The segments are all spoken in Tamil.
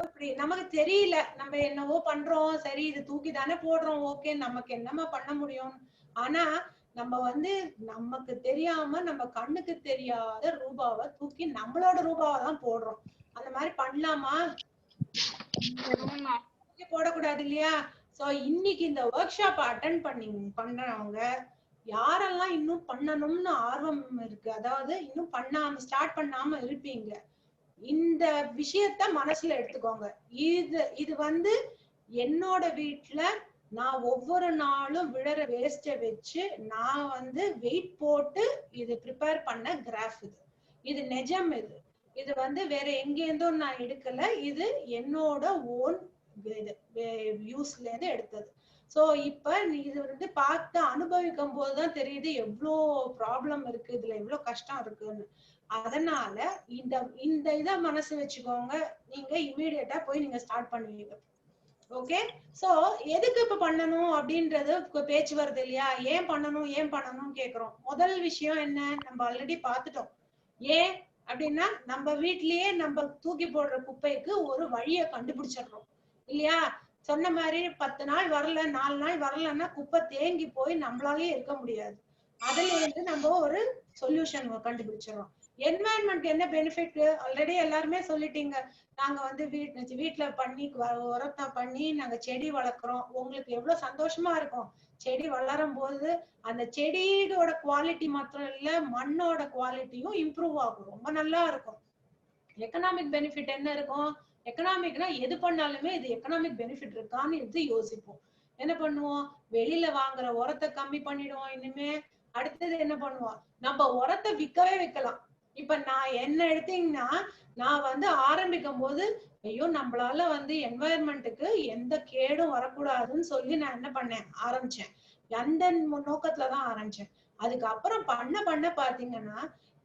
இப்படி நமக்கு தெரியல, நம்ம என்னவோ பண்றோம், சரி இது தூக்கி தானே போடுறோம், ஓகே நமக்கு என்னமா பண்ண முடியும். ஆனா நம்ம வந்து நமக்கு தெரியாம நம்ம கண்ணுக்கு தெரியாத ரூபாவை தூக்கி நம்மளோட ரூபாவை தான் போடுறோம். அந்த மாதிரி பண்ணலாமா? போடக்கூடாது இல்லையா? சோ இன்னைக்கு இந்த ஒர்க் ஷாப் அட்டென்ட் பண்றவங்க யாரெல்லாம் இன்னும் பண்ணணும்னு ஆர்வம் இருக்கு, அதாவது இன்னும் பண்ணாம ஸ்டார்ட் பண்ணாம இருப்பீங்க, இந்த விஷயத்த மனசுல எடுத்துக்கோங்க. இது வந்து என்னோட வீட்டுல நான் ஒவ்வொரு நாளும் விழற வேஸ்ட வச்சு நான் வந்து வெயிட் போட்டு இது ப்ரிப்பேர் பண்ண கிராஃப். இது நிஜம். இது வந்து வேற எங்கேருந்தும் நான் எடுக்கல, இது என்னோட ஓன் யூஸ்ல இருந்து எடுத்தது. சோ இப்ப நீ இது வந்து பார்த்து அனுபவிக்கும் போதுதான் தெரியுது எவ்வளோ ப்ராப்ளம் இருக்கு, இதுல எவ்வளவு கஷ்டம் இருக்குன்னு. அதனால இந்த இந்த இத மனசு வச்சுக்கோங்க, நீங்க இமீடியட்டா போய் நீங்க ஸ்டார்ட் பண்ணுவீங்க. ஓகே. சோ எதுக்கு இப்ப பண்ணணும் அப்படின்றது பேச்சு வருது இல்லையா? ஏன் பண்ணணும் ஏன் பண்ணணும் கேக்குறோம். முதல் விஷயம் என்ன, நம்ம ஆல்ரெடி பார்த்துட்டோம். ஏன் அப்படின்னா நம்ம வீட்லயே நம்ம தூக்கி போடுற குப்பைக்கு ஒரு வழியை கண்டுபிடிச்சிடறோம் இல்லையா? சொன்ன மாதிரி 10 நாள் வரல 4 நாள் வரலன்னா குப்பை தேங்கி போய் நம்மளாலேயே இருக்க முடியாது. அதுல இருந்து நம்ம ஒரு சொல்யூஷன் கண்டுபிடிச்சிடறோம். என்வாயன்மெண்ட் என்ன பெனிஃபிட் ஆல்ரெடி எல்லாருமே சொல்லிட்டீங்க. நாங்க வந்து வீட்டுல பண்ணி உரத்தை பண்ணி நாங்க செடி வளர்க்குறோம். உங்களுக்கு எவ்வளவு சந்தோஷமா இருக்கும் செடி வளரும் போது. அந்த செடியோட குவாலிட்டி மாத்திரம் இல்ல, மண்ணோட குவாலிட்டியும் இம்ப்ரூவ் ஆகும், ரொம்ப நல்லா இருக்கும். எக்கனாமிக் பெனிஃபிட் என்ன இருக்கும்? எக்கனாமிக்னா எது பண்ணாலுமே இது எக்கனாமிக் பெனிஃபிட் இருக்கான்னு எடுத்து யோசிப்போம். என்ன பண்ணுவோம்? வெளியில வாங்குற உரத்தை கம்மி பண்ணிடுவோம். இனிமே அடுத்தது என்ன பண்ணுவோம்? நம்ம உரத்தை விற்கவே வைக்கலாம். இப்ப நான் என்ன எடுத்தீங்கன்னா, நான் வந்து ஆரம்பிக்கும் போது ஐயோ நம்மளால வந்து என்வாயர்மெண்ட்டுக்கு எந்த கேடும் வரக்கூடாதுன்னு சொல்லி நான் என்ன பண்ணேன், ஆரம்பிச்சேன். அந்த நோக்கத்துலதான் ஆரம்பிச்சேன். அதுக்கப்புறம் பண்ண பாத்தீங்கன்னா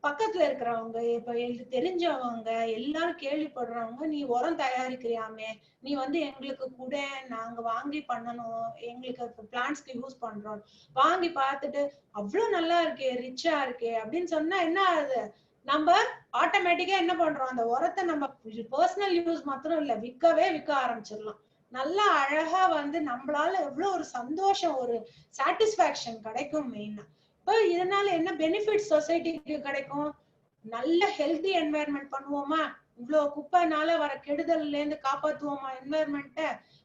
பக்கத்துல இருக்கிறவங்க, இப்ப தெரிஞ்சவங்க எல்லாரும் கேள்விப்படுறவங்க, நீ உரம் தயாரிக்கிறியாமே, நீ வந்து எங்களுக்கு கூட, நாங்க வாங்கி பண்ணணும், எங்களுக்கு பிளான்ட்ஸ்க்கு யூஸ் பண்றோம், வாங்கி பார்த்துட்டு அவ்வளவு நல்லா இருக்கே ரிச்சா இருக்கே அப்படின்னு சொன்னா என்ன ஆகுது? நம்ம ஆட்டோமேட்டிக்கா என்ன பண்றோம், அந்த உரத்தை நம்ம பர்சனல் யூஸ் மாத்திரம் இல்ல விற்க ஆரம்பிச்சிடலாம். நல்லா அழகா வந்து நம்மளால எவ்வளவு ஒரு சந்தோஷம், ஒரு சாட்டிஸ்பாக்சன் கிடைக்கும். மெயினா இப்ப இதனால என்ன பெனிஃபிட் சொசைட்டிக்கு கிடைக்கும்? நல்ல ஹெல்தி என்வாயர்மெண்ட் பண்ணுவோமா? இவ்வளவு குப்பைனால வர கெடுதல்ல இருந்து காப்பாத்துவோமா என்வாயர்மெண்ட்ட?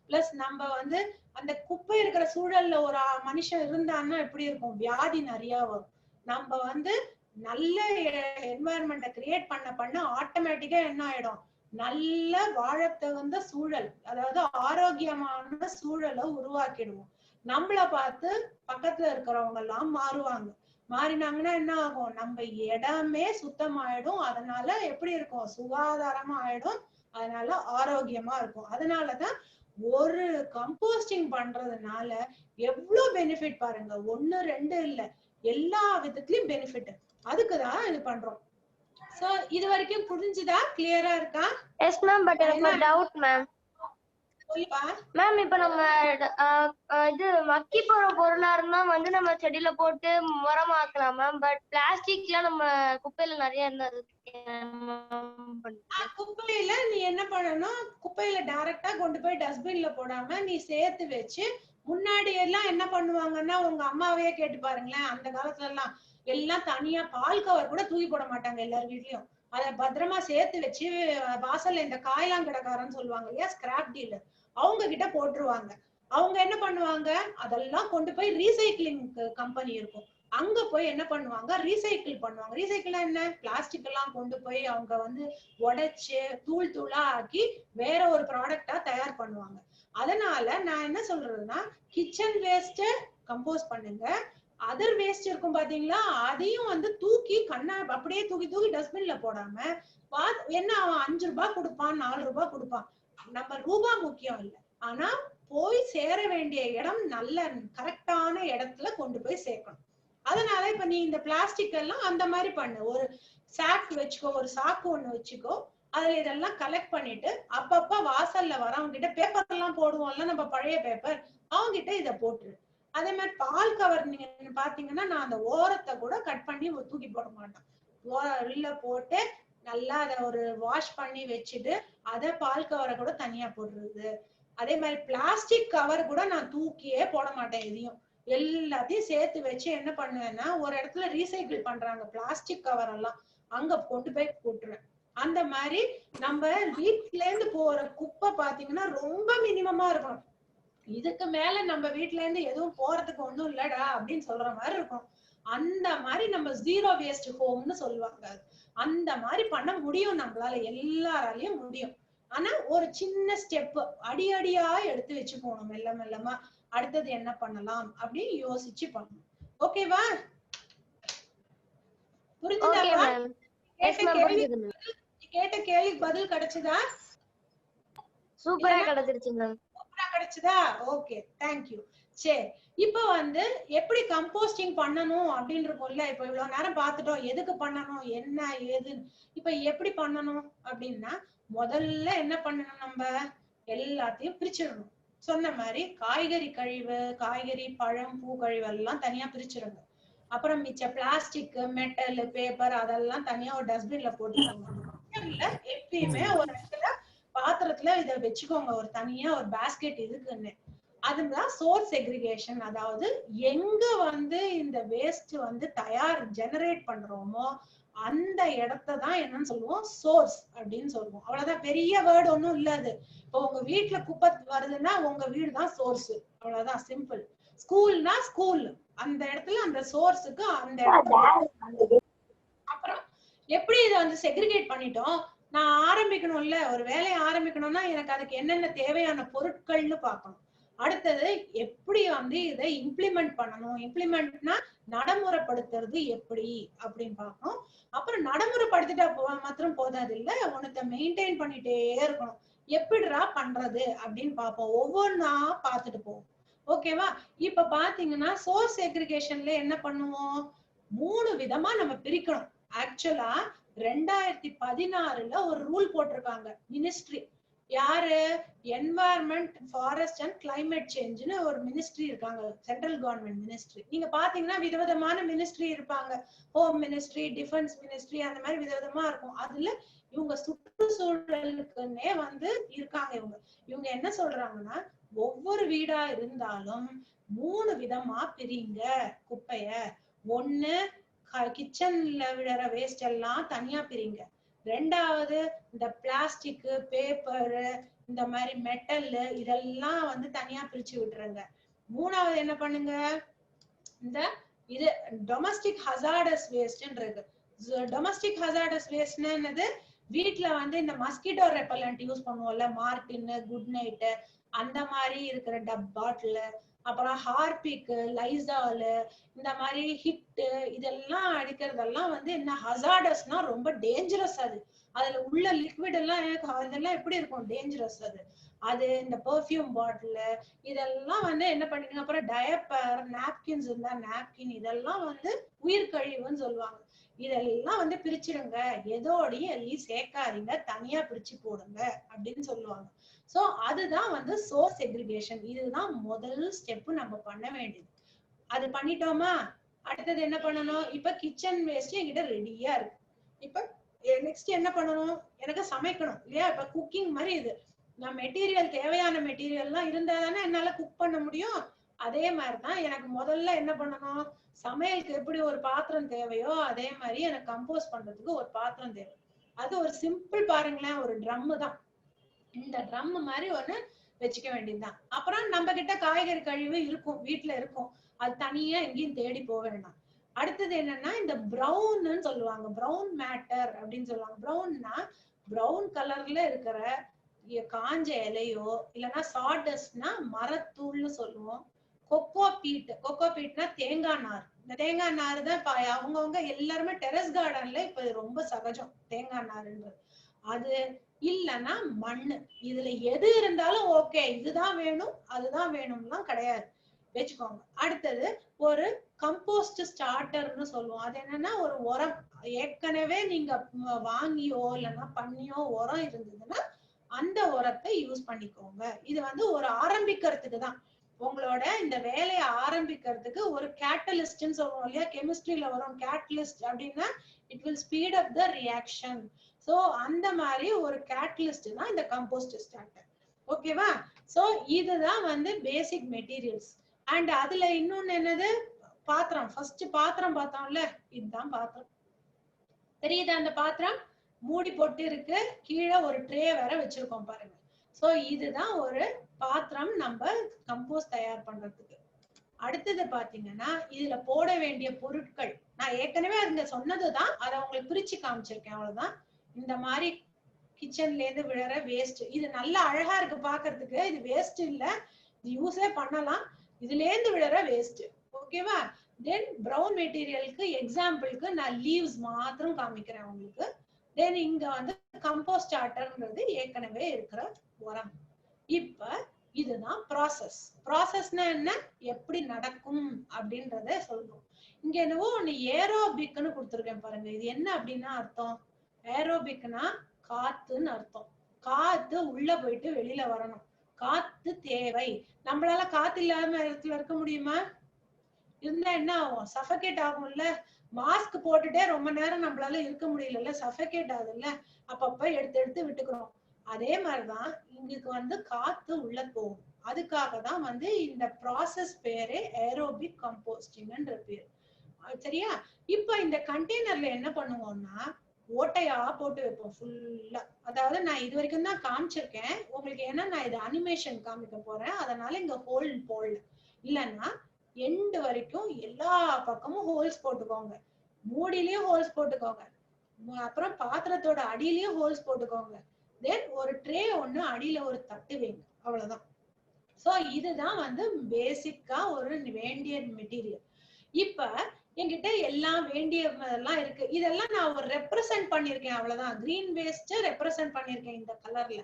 பிளஸ் நம்ம வந்து அந்த குப்பை இருக்கிற சூழல்ல ஒரு மனுஷன் இருந்தான்னா எப்படி இருக்கும்? வியாதி நிறைய வரும். நம்ம வந்து நல்ல என்வாயர்மெண்ட்டை கிரியேட் பண்ண ஆட்டோமேட்டிக்கா என்ன ஆயிடும்? நல்ல வாழத் தகுந்த சூழல், அதாவது ஆரோக்கியமான சூழலை உருவாக்கிடுவோம். நம்மள பார்த்து பக்கத்துல இருக்கிறவங்க எல்லாம் மாறுவாங்க. மாறினாங்கன்னா என்ன ஆகும்? நம்ம இடமே சுத்தமாயிடும். அதனால எப்படி இருக்கும்? சுகாதாரமா ஆயிடும். அதனால ஆரோக்கியமா இருக்கும். அதனாலதான் ஒரு கம்போஸ்டிங் பண்றதுனால எவ்வளவு பெனிஃபிட் பாருங்க. 1 2 இல்ல, எல்லா விதத்திலயும் பெனிஃபிட். அதுக்குதான் இது பண்றோம். சோ இது வரைக்கும் புரிஞ்சுதா? கிளியரா இருக்கா? Yes ma'am. பட் எனக்கு ஒரு டவுட் மேம். மேம் இப்ப நம்ம இது மக்கி போற பொருளா இருந்தா வந்து நம்ம செடியில போட்டு உரமாக்கலாம் மேம். பட் பிளாஸ்டிக்லாம் நம்ம குப்பையில நிறைய இருந்தா குப்பையில நீ என்ன பண்ணணும்? குப்பையில டைரக்டா கொண்டு போய் டஸ்ட்பின்ல போடாம நீ சேர்த்து வச்சு, முன்னாடி எல்லாம் என்ன பண்ணுவாங்கன்னா உங்க அம்மாவையே கேட்டு பாருங்களேன். அந்த காலத்துல எல்லாம் தனியா பால் கவர் கூட தூக்கி போட மாட்டாங்க எல்லார் வீட்லயும். அத பத்திரமா சேர்த்து வச்சு வாசல்ல இந்த காயலாங்கடைக்காரன்னு சொல்லுவாங்க இல்லையா, ஸ்கிராப் டீலர், அவங்க கிட்ட போட்டுருவாங்க. அவங்க என்ன பண்ணுவாங்க? அதெல்லாம் கொண்டு போய் ரீசைக்கிளிங் கம்பெனி இருக்கும், அங்க போய் என்ன பண்ணுவாங்க? ரீசைக்கிள் பண்ணுவாங்க. ரீசைக்கிள் என்ன? பிளாஸ்டிக் எல்லாம் கொண்டு போய் அவங்க வந்து உடைச்சு தூள் தூளா ஆக்கி வேற ஒரு ப்ராடக்டா தயார் பண்ணுவாங்க. அதனால நான் என்ன சொல்றேன்னா, கிச்சன் வேஸ்ட் கம்போஸ் பண்ணுங்க. அதர் வேஸ்ட் இருக்கும் பாத்தீங்களா, அதையும் வந்து தூக்கி அப்படியே தூக்கி டஸ்ட்பின்ல போடாம என்ன அவன் 5 ரூபாய் கொடுப்பான் 4 ரூபாய் கொடுப்பான், நம்ம ரூபாய் முக்கியம் இல்லை. ஆனா போய் சேர வேண்டிய இடம் நல்ல கரெக்டான இடத்துல கொண்டு போய் சேர்க்கணும். அதனால இப்ப நீ இந்த பிளாஸ்டிக் எல்லாம் அந்த மாதிரி பண்ணு. ஒரு சாக் வச்சுக்கோ, ஒரு சாக்கு ஒண்ணு வச்சுக்கோ, அதுல இதெல்லாம் கலெக்ட் பண்ணிட்டு அப்பப்ப வாசல்ல வரவங்க கிட்ட, பேப்பர் எல்லாம் போடுவோம்ல நம்ம பழைய பேப்பர், அவங்க கிட்ட இத போட்டுரு. அதே மாதிரி பால் கவர் நீங்க பாத்தீங்கன்னா நான் அந்த ஓரத்தை கூட கட் பண்ணி தூக்கி போட மாட்டேன். உள்ள போட்டு நல்லா அதை ஒரு வாஷ் பண்ணி வச்சுட்டு அதை பால் கவரை கூட தனியா போடுறது. அதே மாதிரி பிளாஸ்டிக் கவர் கூட நான் தூக்கியே போட மாட்டேன். எதையும் எல்லாத்தையும் சேர்த்து வச்சு என்ன பண்ணுவேன்னா, ஒரு இடத்துல ரீசைக்கிள் பண்றாங்க பிளாஸ்டிக் கவர் எல்லாம், அங்க கொண்டு போய் போட்டுருவேன். அந்த மாதிரி நம்ம வீட்ல இருந்து போற குப்பை பாத்தீங்கன்னா ரொம்ப மினிமமா இருக்கும். இதுக்கு மேல நம்ம வீட்ல இருந்து எதுவும் போறதுக்கு ஒண்ணும் இல்லடா அப்படின்னு சொல்ற மாதிரி இருக்கும். அந்த மாதிரி நம்ம ஜீரோ வேஸ்ட் ஹோம்னு சொல்லுவாங்க. அந்த மாதிரி பண்ண முடியும், நம்மளால எல்லாராலையும் முடியும். ஆனா ஒரு சின்ன ஸ்டெப் அடி அடியா எடுத்து வச்சு போகணும், மெல்ல மெல்லமா. அடுத்தது என்ன பண்ணலாம் அப்படின்னு யோசிச்சு பண்ணணும். ஓகேவா? புரிஞ்சுதாப்பா? கேட்ட கேள்விக்கு பதில் கிடைச்சதா? சூப்பரா கிடைச்சிருச்சு மேம். சூப்பரா கிடைச்சதா? Okay, thank you. சரி, இப்ப வந்து எப்படி கம்போஸ்டிங் பண்ணணும் அப்படின்னு இருக்கும்ல. இப்ப இவ்வளவு நேரம் பார்த்துட்டோம் எதுக்கு பண்ணணும் என்ன ஏது. இப்ப எப்படி பண்ணணும் அப்படின்னா, முதல்ல என்ன பண்ணணும், நம்ம எல்லாத்தையும் பிரிச்சிடணும். சொன்ன மாதிரி காய்கறி கழிவு, காய்கறி பழம் பூ கழிவு எல்லாம் தனியா பிரிச்சிருங்க. அப்புறம் மிச்ச பிளாஸ்டிக் மெட்டல் பேப்பர் அதெல்லாம் தனியா ஒரு டஸ்ட்பின்ல போட்டுக்கோங்க. எப்பயுமே ஒரு இடத்துல பாத்திரத்துல இத வச்சுக்கோங்க, ஒரு தனியா ஒரு பாஸ்கெட் இருக்குன்னு. அதுதான் சோர்ஸ் செக்ரிகேஷன். அதாவது எங்க வந்து இந்த வேஸ்ட் வந்து ஜெனரேட் பண்றோமோ அந்த இடத்தான் என்னன்னு சொல்லுவோம், சோர்ஸ் அப்படின்னு சொல்லுவோம். அவ்வளவுதான், பெரிய வேர்டு ஒண்ணும் இல்ல அது. இப்போ உங்க வீட்டுல குப்பை வருதுன்னா உங்க வீடு தான் சோர்ஸ், அவ்வளவுதான், சிம்பிள். ஸ்கூல்னா ஸ்கூல், அந்த இடத்துல அந்த சோர்ஸுக்கு அந்த இடத்துல. அப்புறம் எப்படி இதை வந்து செக்ரிகேட் பண்ணிட்டோம், நான் ஆரம்பிக்கணும்ல, ஒரு வேலையை ஆரம்பிக்கணும்னா எனக்கு அதுக்கு என்னென்ன தேவையான பொருட்கள்னு பார்க்கணும். அடுத்தது எப்படி வந்து இதை இம்ப்ளிமெண்ட் பண்ணணும், இம்ப்ளிமெண்ட்னா நடைமுறைப்படுத்துறது எப்படி அப்படின்னு பார்க்கணும். அப்புறம் நடைமுறைப்படுத்திட்டா மாத்திரம் போதாது இல்ல, உனக்கு மெயின்டைன் பண்ணிட்டே இருக்கணும். எப்படிடா பண்றது அப்படின்னு பார்ப்போம், ஒவ்வொன்னா பார்த்துட்டு போவோம். ஓகேவா? இப்ப பாத்தீங்கன்னா சோர்ஸ் செக்ரிகேஷன்ல என்ன பண்ணுவோம், 3 விதமா நம்ம பிரிக்கணும். ஆக்சுவலா 2016 ஒரு ரூல் போட்டிருக்காங்க மினிஸ்ட்ரி. யாரு? என்வாயர்மெண்ட் ஃபாரஸ்ட் அண்ட் கிளைமேட் சேஞ்ச்னு ஒரு மினிஸ்ட்ரி இருக்காங்க, சென்ட்ரல் கவர்மெண்ட் மினிஸ்ட்ரி. நீங்க பாத்தீங்கன்னா விதவிதமான மினிஸ்ட்ரி இருப்பாங்க, ஹோம் மினிஸ்ட்ரி, டிஃபென்ஸ் மினிஸ்ட்ரி, அந்த மாதிரி விதவிதமா இருக்கும். அதுல இவங்க சுற்றுச்சூழலுக்குன்னே வந்து இருக்காங்க. இவங்க என்ன சொல்றாங்கன்னா, ஒவ்வொரு வீடா இருந்தாலும் 3 விதமா பிரிங்க குப்பைய. ஒண்ணு, கிச்சன்ல விழுற வேஸ்ட் எல்லாம் தனியா பிரிங்க. ரெண்டாவது, இந்த பிளாஸ்டிக் பேப்பர் இந்த மாதிரி மெட்டல் இதெல்லாம் வந்து தனியா பிரிச்சு விட்டுருங்க. மூணாவது என்ன பண்ணுங்க, இந்த இது டொமஸ்டிக் ஹசார்டஸ் வேஸ்ட்ன்றது. டொமஸ்டிக் ஹசார்டஸ் வேஸ்ட்னா என்னது, வீட்டுல வந்து இந்த மஸ்கிட்டோ ரெப்பலண்ட் யூஸ் பண்ணுவோம்ல, மார்டின், குட் நைட், அந்த மாதிரி இருக்கிற பாட்டில், அப்புறம் ஹார்பிக், லைசால், இந்த மாதிரி ஹிட், இதெல்லாம் அடிக்கிறதெல்லாம் வந்து என்ன ஹசார்டஸ்னா ரொம்ப டேஞ்சரஸ். அதுல உள்ள லிக்விட் எல்லாம் அதெல்லாம் எப்படி இருக்கும், டேஞ்சரஸ். அது இந்த பெர்ஃப்யூம் பாட்டில் இதெல்லாம் வந்து என்ன பண்ணிடுங்க. அப்புறம் டயப்பர், நாப்கின்ஸ் இருந்தா நாப்கின், இதெல்லாம் வந்து உயிர் கழிவுன்னு சொல்லுவாங்க. இதெல்லாம் வந்து பிரிச்சிருங்க, எதோடையும் எதையும் சேர்க்காதீங்க, தனியா பிரிச்சு போடுங்க அப்படின்னு சொல்லுவாங்க. சோ அதுதான் வந்து சோர்ஸ் செக்ரிகேஷன். இதுதான் முதல் ஸ்டெப் நம்ம பண்ண வேண்டியது. அது பண்ணிட்டோமா, அடுத்தது என்ன பண்ணணும், இப்ப கிச்சன் வேஸ்ட் என்கிட்ட ரெடியா இருக்கு. இப்ப நெக்ஸ்ட் என்ன பண்ணணும், எனக்கு சமைக்கணும் இல்லையா, இப்ப குக்கிங் மாதிரி இது. நான் மெட்டீரியல், தேவையான மெட்டீரியல் எல்லாம் இருந்தா தானே என்னால குக் பண்ண முடியும். அதே மாதிரிதான் எனக்கு முதல்ல என்ன பண்ணணும், சமையலுக்கு எப்படி ஒரு பாத்திரம் தேவையோ அதே மாதிரி எனக்கு கம்போஸ் பண்றதுக்கு ஒரு பாத்திரம் தேவை. அது ஒரு சிம்பிள் பாருங்களேன், ஒரு ட்ரம் தான். இந்த ட்ரம் மாதிரி ஒண்ணு வச்சுக்க வேண்டியதுதான். அப்புறம் நம்ம கிட்ட காய்கறி கழிவு இருக்கும், வீட்டுல இருக்கும், அது தனியா எங்கேயும் தேடி போக வேண்டாம். அடுத்தது என்னன்னா, இந்த ப்ரௌன்னு சொல்லுவாங்க, ப்ரௌன் மேட்டர் அப்படின்னு சொல்லுவாங்க. ப்ரௌன்னா ப்ரௌன் கலர்ல இருக்கிற காஞ்ச இலையோ, இல்லைன்னா சாடஸ்ட்னா மரத்தூள்னு சொல்லுவோம். கொக்கோ பீட், கொக்கோ பீட்னா தேங்காய் நார். இந்த தேங்காய் நார் தான் இப்ப அவங்கவுங்க எல்லாருமே டெரஸ் கார்டன்ல இப்ப ரொம்ப சகஜம் தேங்காய் நாருன்றது. அது இல்லைன்னா மண்ணு, இதுல எது இருந்தாலும் ஓகே, இதுதான் வேணும் அதுதான் வேணும்லாம் கிடையாது, வச்சுக்கோங்க. அடுத்தது ஒரு கம்போஸ்ட் ஸ்டார்டர்னு சொல்லுவோம். அது என்னன்னா ஒரு உரம், ஏற்கனவே நீங்க வாங்கியோ இல்லைன்னா பண்ணியோ உரம் இருந்ததுன்னா அந்த உரத்தை யூஸ் பண்ணிக்கோங்க. இது வந்து ஒரு ஆரம்பிக்கிறதுக்கு தான். உங்களோட இந்த வேலையை ஆரம்பிக்கிறதுக்கு ஒரு கேட்டலிஸ்ட்னு சொல்லுவோம் இல்லையா, கெமிஸ்ட்ரியில வரும் கேட்டலிஸ்ட் அப்படின்னா it will speed up the reaction. So அந்த மாதிரி ஒரு கேட்டலிஸ்ட் தான் இந்த கம்போஸ்ட் ஸ்டார்டர். ஓகேவா? சோ இதுதான் வந்து பேசிக் மெட்டீரியல்ஸ். அண்ட் அதுல இன்னொன்னு என்னது, பாத்திரம். ஃபர்ஸ்ட் பாத்திரம் பார்த்தோம்ல, இதுதான் பாத்திரம். தெரியுதா? அந்த பாத்திரம் மூடி போட்டு இருக்கு, கீழே ஒரு ட்ரே வேற வச்சிருக்கோம் பாருங்க. சோ இதுதான் ஒரு பாத்திரம் நம்ம கம்போஸ்ட் தயார் பண்றதுக்கு. அடுத்தது பாத்தீங்கன்னா இதுல போட வேண்டிய பொருட்கள் நான் ஏற்கனவே அங்க சொன்னதுதான், அதை உங்களுக்கு பிரிச்சு காமிச்சிருக்கேன் அவ்வளவுதான். இந்த மாதிரி கிச்சன்ல இருந்து விழற வேஸ்ட், இது நல்லா அழகா இருக்கு பாக்குறதுக்கு, இது வேஸ்ட் இல்ல, இது யூஸே பண்ணலாம். இதுல இருந்து விழற வேஸ்ட். ஓகேவா? தென் பிரவுன் மெட்டீரியலுக்கு எக்ஸாம்பிளுக்கு நான் லீவ்ஸ் மாத்திரம் காமிக்கிறேன் உங்களுக்கு. தென் இங்க வந்து கம்போஸ்ட் ஸ்டார்டர்ன்றது ஏற்கனவே இருக்கிற உரம். இப்ப இதுதான் ப்ராசஸ். ப்ராசஸ்னா என்ன, எப்படி நடக்கும் அப்படின்றத சொல்றோம். இங்க என்னவோ ஒண்ணு ஏரோபிக்னு கொடுத்துருக்கேன் பாருங்க. இது என்ன அப்படின்னா அர்த்தம், ஏரோபிக்னா காத்துன்னு அர்த்தம். காத்து உள்ள போயிட்டு வெளியில வரணும், காத்து தேவை. நம்மளால காத்து இல்லாம இடத்துல இருக்க முடியுமா? இருந்தா என்ன ஆகும், சஃபகேட் ஆகும்ல. மாஸ்க் போட்டுட்டே ரொம்ப நேரம் நம்மளால இருக்க முடியல, சஃபகேட் ஆகுதுல்ல. அப்பப்ப எடுத்து எடுத்து விட்டுக்கிறோம். அதே மாதிரிதான் இங்குக்கு வந்து காத்து உள்ள போகும். அதுக்காக தான் வந்து இந்த ப்ராசஸ் பேரே ஏரோபிக் கம்போஸ்டிங்ன்ற பேரு. சரியா? இப்ப இந்த கண்டெய்னர்ல என்ன பண்ணுவோம்னா ஓட்டையா போட்டு வைப்போம் ஃபுல்லா. அதாவது நான் இது வரைக்கும் தான் காமிச்சிருக்கேன் உங்களுக்கு, ஏன்னா நான் இது அனிமேஷன் காமிக்க போறேன், அதனால இங்க ஹோல் போடல. இல்லைன்னா எண்டு வரைக்கும் எல்லா பக்கமும் ஹோல்ஸ் போட்டுக்கோங்க. மூடியிலயும் ஹோல்ஸ் போட்டுக்கோங்க, அப்புறம் பாத்திரத்தோட அடியிலயும் ஹோல்ஸ் போட்டுக்கோங்க. தென் ஒரு ட்ரே ஒண்ணு அடியில ஒரு தட்டு வைங்க, அவ்வளவுதான். சோ இதுதான் வந்து பேசிக்கா ஒரு வேண்டிய மெட்டீரியல். இப்ப என்கிட்ட எல்லாம் வேண்டியதெல்லாம் இருக்கு. இதெல்லாம் நான் ஒரு ரெப்ரசன்ட் பண்ணிருக்கேன், அவ்வளவுதான். கிரீன் வேஸ்ட் ரெப்ரசன்ட் பண்ணிருக்கேன் இந்த கலர்ல,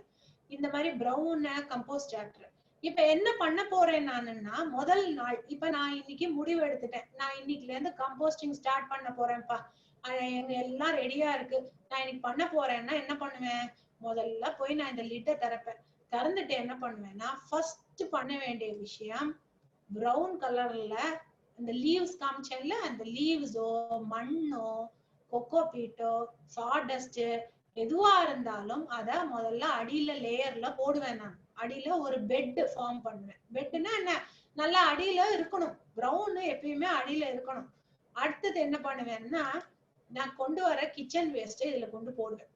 இந்த மாதிரி பிரவுன் கம்போஸ்ட் ஸ்டார்டர். இப்ப என்ன பண்ண போறேன் நானுன்னா, முதல் நாள் இப்ப நான் இன்னைக்கு முடிவு எடுத்துட்டேன், நான் இன்னைக்குல இருந்து கம்போஸ்டிங் ஸ்டார்ட் பண்ண போறேன்ப்பா, எங்க எல்லாம் ரெடியா இருக்கு, நான் இன்னைக்கு பண்ண போறேன்னா என்ன பண்ணுவேன், முதல்ல போய் நான் இந்த லிட்டை திறப்பேன். திறந்துட்டு என்ன பண்ணுவேன்னா ஃபர்ஸ்ட் பண்ண வேண்டிய விஷயம், பிரவுன் கலர்ல இந்த லீவ்ஸ் காமிச்சேன்ல, அந்த லீவ்ஸோ மண்ணோ கொக்கோ பீட்டோ சாடஸ்ட் எதுவா இருந்தாலும் அத முதல்ல அடியில லேயர்ல போடுவேன். நான் அடியில ஒரு பெட் ஃபார்ம் பண்ணுவேன். பெட்னா என்ன, நல்லா அடியில இருக்கணும், பிரவுன் எப்பயுமே அடியில இருக்கணும். அடுத்தது என்ன பண்ணுவேன்னா, நான் கொண்டு வர கிச்சன் வேஸ்ட் இதுல கொண்டு போடுவேன்.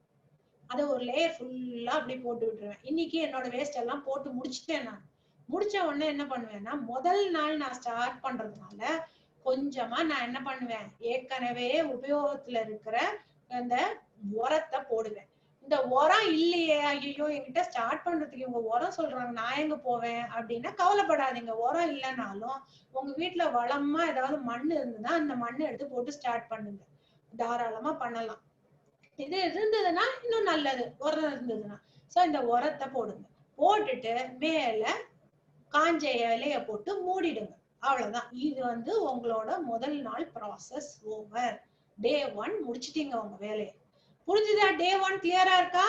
அதை ஒரு லேயர் ஃபுல்லா அப்படி போட்டு விட்டுருவேன். இன்னைக்கு என்னோட வேஸ்ட் எல்லாம் போட்டு முடிச்சுட்டேன். நான் முடிச்ச உடனே என்ன பண்ணுவேன்னா, முதல் நாள் நான் ஸ்டார்ட் பண்றதுனால கொஞ்சமா நான் என்ன பண்ணுவேன், ஏற்கனவே உபயோகத்துல இருக்கிற அந்த உரத்தை போடுவேன். இந்த உரம் இல்லையே, ஐயோ என்கிட்ட ஸ்டார்ட் பண்றதுக்கு இவங்க உரம் சொல்றாங்க, நான் எங்க போவேன் அப்படின்னா கவலைப்படாதீங்க. உரம் இல்லைனாலும் உங்க வீட்டுல வளமா ஏதாவது மண் இருந்ததுன்னா அந்த மண்ணை எடுத்து போட்டு ஸ்டார்ட் பண்ணுங்க, தாராளமா பண்ணலாம். இது இருந்ததுன்னா இன்னும் நல்லது, உரம் இருந்ததுன்னா. சோ இந்த உரத்தை போடுங்க, போட்டுட்டு மேல காஞ்ச இலைய போட்டு மூடிடுங்க, அவ்வளவுதான். இது வந்து உங்களோட முதல் நாள் ப்ராசஸ் ஓவர். டே 1 முடிச்சிட்டீங்க உங்க வேலையை. புரிஞ்சுதா? டே 1 கிளியரா இருக்கா?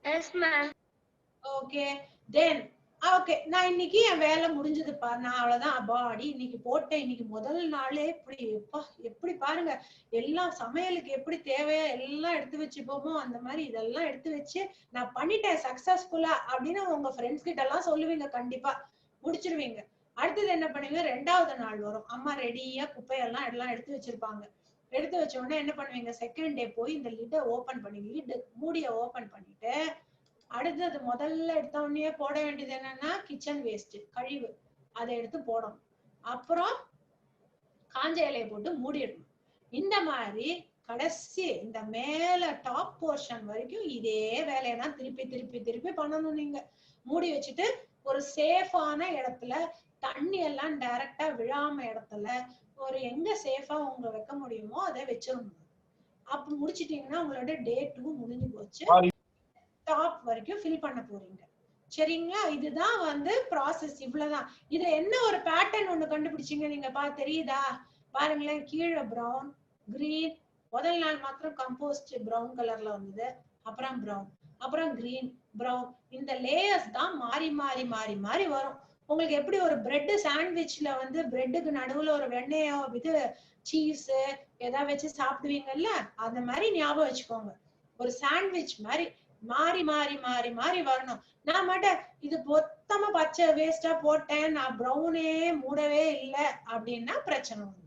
Yes ma'am. Okay. Then okay, நான் இன்னைக்கு என் வேலை முடிஞ்சதுப்பா, நான் அவ்வளவுதான் அப்பாடி இன்னைக்கு போட்டேன். இன்னைக்கு முதல் நாளே இப்படி எப்படி பாருங்க, எல்லாம் சமையலுக்கு எப்படி தேவையா எல்லாம் எடுத்து வச்சுப்போமோ அந்த மாதிரி இதெல்லாம் எடுத்து வச்சு நான் பண்ணிட்டேன் சக்சஸ்ஃபுல்லா அப்படின்னு உங்க ஃப்ரெண்ட்ஸ் கிட்ட எல்லாம் சொல்லுவீங்க, கண்டிப்பா முடிச்சிருவீங்க. அடுத்தது என்ன பண்ணுவீங்க, 2வது நாள் வரும், அம்மா ரெடியா குப்பையெல்லாம் எல்லாம் எடுத்து வச்சிருப்பாங்க. எடுத்து வச்ச உடனே என்ன பண்ணுவீங்க, செகண்ட் டே போய் இந்த லிட்டை ஓபன் பண்ணி, லிட் மூடிய ஓபன் பண்ணிட்டு அடுத்தது முதல்ல எடுத்த உடனே போட வேண்டியது என்னன்னா கிச்சன் வேஸ்ட் கழிவு, அதை எடுத்து போடணும். அப்புறம் காஞ்ச இலையை போட்டு மூடிடணும். இந்த மாதிரி கடைசி இந்த மேல டாப் போர்ஷன் வரைக்கும் இதே வேலையை தான் திருப்பி திருப்பி திருப்பி பண்ணணும். நீங்க மூடி வச்சுட்டு ஒரு சேஃபான இடத்துல, தண்ணி எல்லாம் டைரக்டா விழாம இடத்துல, ஒரு எங்க சேஃபா உங்க வைக்க முடியுமோ அதை வச்சிடணும். அப்ப முடிச்சிட்டீங்கன்னா உங்களோட டே 2 முடிஞ்சு போச்சு. டாப் வரைக்கும் ஃபில் பண்ண போறீங்க. சரிங்களா? இதுதான் வந்து ப்ராசஸ், இவ்வளவுதான். இது என்ன ஒரு பேட்டர்ன் ஒண்ணு கண்டுபிடிச்சீங்க நீங்க தெரியுதா? பாருங்களேன், கீழே பிரவுன் கிரீன், முதல் நாள் மாத்திரம் கம்போஸ்ட் பிரவுன் கலர்ல வந்தது, அப்புறம் பிரவுன், அப்புறம் கிரீன், ப்ரௌன். இந்த லேயர்ஸ் தான் மாறி மாறி மாறி மாறி வரும். உங்களுக்கு எப்படி ஒரு பிரெட் சாண்ட்விச்ல வந்து பிரெட்டுக்கு நடுவுல ஒரு வெண்ணெயோ இது சீஸ் ஏதாவது வச்சு சாப்பிடுவீங்கல்ல, அந்த மாதிரி ஞாபகம் வச்சுக்கோங்க. ஒரு சாண்ட்விச் மாதிரி மாறி மாறி மாறி மாறி வரணும். நான் மட்டும் இது மொத்தமா பச்சை வேஸ்டா போட்டேன், நான் ப்ரௌனே மூடவே இல்லை அப்படின்னா பிரச்சனை உண்டு.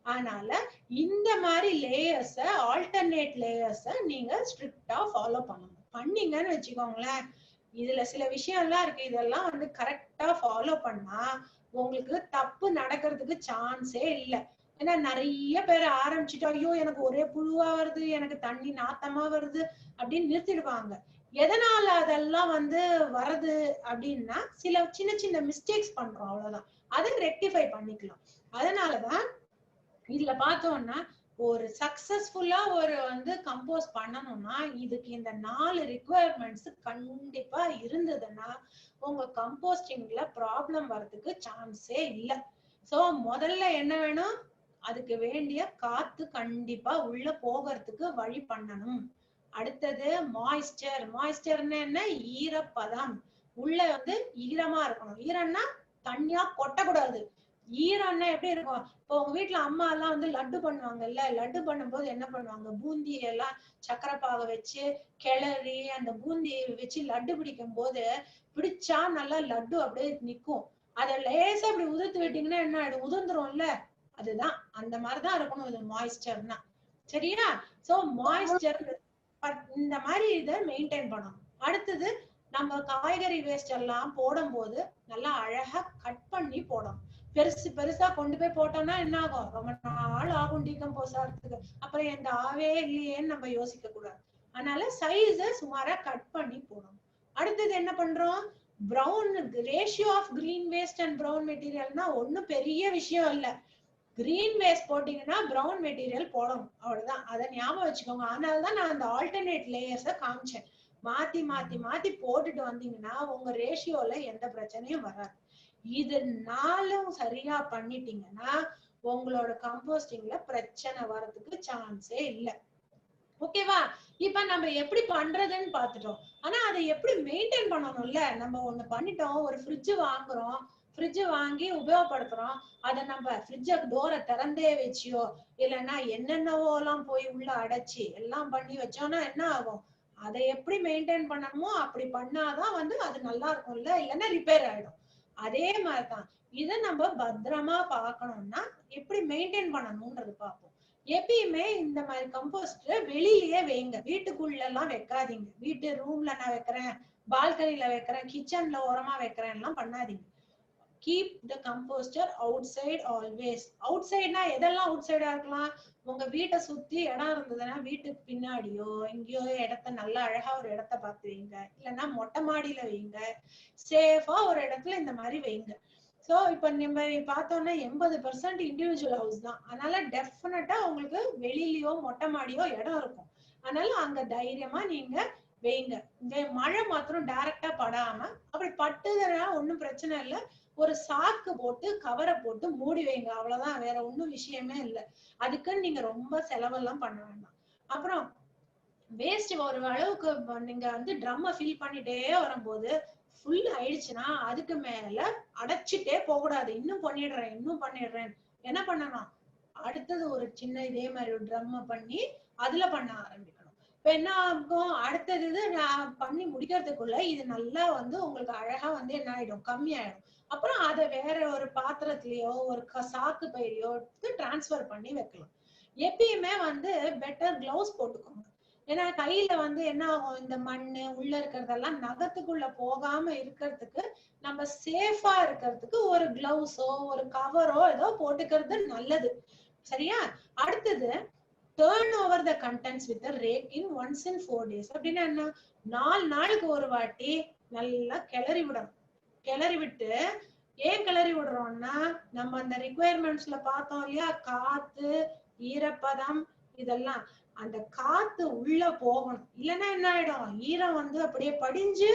அதனால இந்த மாதிரி லேயர்ஸ ஆல்டர்னேட் லேயர்ஸ நீங்க ஸ்ட்ரிக்டா ஃபாலோ பண்ணணும். பண்ணீங்கன்னு வச்சுக்கோங்களேன், இதுல சில விஷயம் எல்லாம் இருக்கு, இதெல்லாம் வந்து கரெக்டா ஃபாலோ பண்ணா உங்களுக்கு தப்பு நடக்கிறதுக்கு சான்ஸே இல்லை. ஏன்னா நிறைய பேர் ஆரம்பிச்சுட்டு ஐயோ எனக்கு ஒரே புழுவா வருது, எனக்கு தண்ணி நாத்தமா வருது அப்படின்னு நிறுத்திடுவாங்க. எதனால அதெல்லாம் வந்து வருது அப்படின்னா சில சின்ன சின்ன மிஸ்டேக்ஸ் பண்றோம், அவ்வளவுதான். அதை ரெக்டிஃபை பண்ணிக்கலாம். அதனாலதான் இதுல பார்த்தோம்னா ஒரு சக்சஸ்ஃபுல்லா ஒரு வந்து கம்போஸ் பண்ணணும்னா இதுக்கு இந்த 4 ரிக்குவயர்மெண்ட்ஸ் கண்டிப்பா இருந்ததுன்னா உங்க கம்போஸ்டிங்ல ப்ராப்ளம் வர்றதுக்கு சான்ஸே இல்லை. சோ முதல்ல என்ன வேணும், அதுக்கு வேண்டிய காத்து கண்டிப்பா உள்ள போகிறதுக்கு வழி பண்ணணும். அடுத்தது மாய்ஸ்டர். மாய்ஸ்டர்னா என்ன, ஈரப்பதம். உள்ள வந்து ஈரமா இருக்கணும். ஈரம்னா தண்ணியா கொட்டக்கூடாது. ஈரம்னா எப்படி இருக்கும், இப்போ உங்க வீட்டுல அம்மா எல்லாம் வந்து லட்டு பண்ணுவாங்கல்ல, லட்டு பண்ணும்போது என்ன பண்ணுவாங்க, பூந்தி எல்லாம் சக்கரை பாக வச்சு கிளறி அந்த பூந்தி வச்சு லட்டு பிடிக்கும் போது பிடிச்சா நல்லா லட்டு அப்படியே நிக்கும். அதை லேசா இப்படி உதிர்த்து விட்டீங்கன்னா என்ன ஆயிடும், உதிர்ந்துரும்ல. அதுதான் அந்த மாதிரிதான் இருக்கணும் இது மாய்ஸ்டர்னா. சரியா? சோ மாய்ஸ்டர் இந்த மாதிரி இதை மெயின்டைன் பண்ணணும். அடுத்தது நம்ம காய்கறி வேஸ்ட் எல்லாம் போடும் போது நல்லா அழகா கட் பண்ணி போடணும். பெருசு பெருசா கொண்டு போய் போட்டோம்னா என்ன ஆகும், ரொம்ப நாள் ஆகும் டீகம்போஸ் ஆகிறதுக்கு. அப்புறம் எந்த ஆவே இல்லையேன்னு நம்ம யோசிக்க கூடாது. அதனால சைஸ சுமாரா கட் பண்ணி போடணும். அடுத்தது என்ன பண்றோம், brown ratio of green waste and brown மெட்டீரியல்னா ஒன்னும் பெரிய விஷயம் இல்ல. கிரீன் வேஸ்ட் போட்டீங்கன்னா பிரவுன் மெட்டீரியல் போடணும், அவ்வளவுதான். அதை ஞாபகம் வச்சுக்கோங்க. அதனாலதான் நான் அந்த ஆல்டர்னேட் லேயர்ஸ காமிச்சேன். மாத்தி மாத்தி மாத்தி போட்டுட்டு வந்தீங்கன்னா உங்க ரேஷியோல எந்த பிரச்சனையும் வராது. இது 4ம் சரியா பண்ணிட்டீங்கன்னா உங்களோட கம்போஸ்டிங்ல பிரச்சனை வர்றதுக்கு சான்ஸே இல்லை. ஓகேவா? இப்ப நம்ம எப்படி பண்றதுன்னு பாத்துட்டோம். ஆனா அதை எப்படி மெயின்டைன் பண்ணணும்ல. நம்ம ஒண்ணு பண்ணிட்டோம், ஒரு ஃப்ரிட்ஜ் வாங்குறோம், ஃப்ரிட்ஜ் வாங்கி உபயோகப்படுத்துறோம். அதை நம்ம ஃப்ரிட்ஜ டோரை திறந்தே வச்சியோ இல்லைன்னா என்னென்னவோ எல்லாம் போய் உள்ள அடைச்சி எல்லாம் பண்ணி வச்சோம்னா என்ன ஆகும், அதை எப்படி மெயின்டைன் பண்ணணுமோ அப்படி பண்ணாதான் வந்து அது நல்லா இருக்கும்ல, இல்லைன்னா ரிப்பேர் ஆயிடும். அதே மாதிரிதான் இதை நம்ம பத்திரமா பார்க்கணும்னா எப்படி மெயின்டைன் பண்ணணும்ன்றது பார்ப்போம். எப்பயுமே இந்த மாதிரி கம்போஸ்ட் வெளியிலேயே வைங்க, வீட்டுக்குள்ள எல்லாம் வைக்காதீங்க. வீட்டு ரூம்ல நான் வைக்கிறேன், பால்கனில வைக்கிறேன், கிச்சன்ல ஓரமா வைக்கிறேன் எல்லாம் பண்ணாதீங்க. Keep the composter outside always. அவுட் சைட்னா எதெல்லாம் அவுட் சைடா இருக்கலாம், உங்க வீட்டை சுத்தி இடம் இருந்ததுன்னா வீட்டுக்கு பின்னாடியோ எங்கேயோ இடத்த நல்லா அழகா ஒரு இடத்த பார்த்து வைங்க, இல்லைன்னா மொட்டை மாடியில வைங்க, சேஃபா ஒரு இடத்துல இந்த மாதிரி வைங்க. சோ இப்ப நம்ம பார்த்தோம்னா 80% இண்டிவிஜுவல் ஹவுஸ் தான். அதனால டெஃபினட்டா உங்களுக்கு வெளியிலயோ மொட்டை மாடியோ இடம் இருக்கும். அதனால அங்க தைரியமா நீங்க வைங்க. இந்த மழை மாத்திரம் டைரக்டா படாம, அப்படி பட்டுதுன்னா ஒண்ணும் பிரச்சனை இல்லை, ஒரு சாக்கு போட்டு கவரை போட்டு மூடி வைங்க, அவ்வளவுதான். வேற ஒண்ணும் விஷயமே இல்லை. அதுக்குன்னு நீங்க ரொம்ப செலவெல்லாம் பண்ண வேண்டாம். அப்புறம் வேஸ்ட் ஒரு அளவுக்கு நீங்க வந்து ட்ரம்ம ஃபில் பண்ணிட்டே வரும்போது ஃபுல் ஆயிடுச்சுன்னா அதுக்கு மேல அடைச்சிட்டே போக கூடாது. இன்னும் பண்ணிடுறேன் என்ன பண்ணணும், அடுத்தது ஒரு சின்ன இதே மாதிரி ஒரு ட்ரம்ம பண்ணி அதுல பண்ண ஆரம்பிக்கணும். இப்ப என்ன ஆகும், அடுத்தது இது நான் பண்ணி முடிக்கிறதுக்குள்ள இது நல்லா வந்து உங்களுக்கு அழகா வந்து என்ன ஆயிடும், கம்மியாயிடும். அப்புறம் அதை வேற ஒரு பாத்திரத்திலயோ ஒரு சாக்கு பையிலையோ டிரான்ஸ்பர் பண்ணி வைக்கலாம். எப்பயுமே வந்து பெட்டர் கிளவுஸ் போட்டுக்கோங்க. ஏன்னா கையில வந்து என்ன ஆகும், இந்த மண்ணு உள்ள இருக்கிறதெல்லாம் நகத்துக்குள்ள போகாம இருக்கிறதுக்கு நம்ம சேஃபா இருக்கிறதுக்கு ஒரு கிளவுஸோ ஒரு கவரோ ஏதோ போட்டுக்கிறது நல்லது. சரியா? அடுத்தது turn over the contents with a rake in once in 4 days. அப்படின்னா என்ன, 4 நாளுக்கு ஒரு வாட்டி நல்லா கிளறி விடணும். கிளறி விட்டு ஏன் கிளறி விடுறோம்னா நம்ம அந்த ரிக்குவயர்மெண்ட்ஸ்ல பார்த்தோம் இல்லையா, காத்து ஈரப்பதம் இதெல்லாம், அந்த காத்து உள்ள போகணும். இல்லைன்னா என்ன ஆயிடும், ஈரம் வந்து அப்படியே படிஞ்சு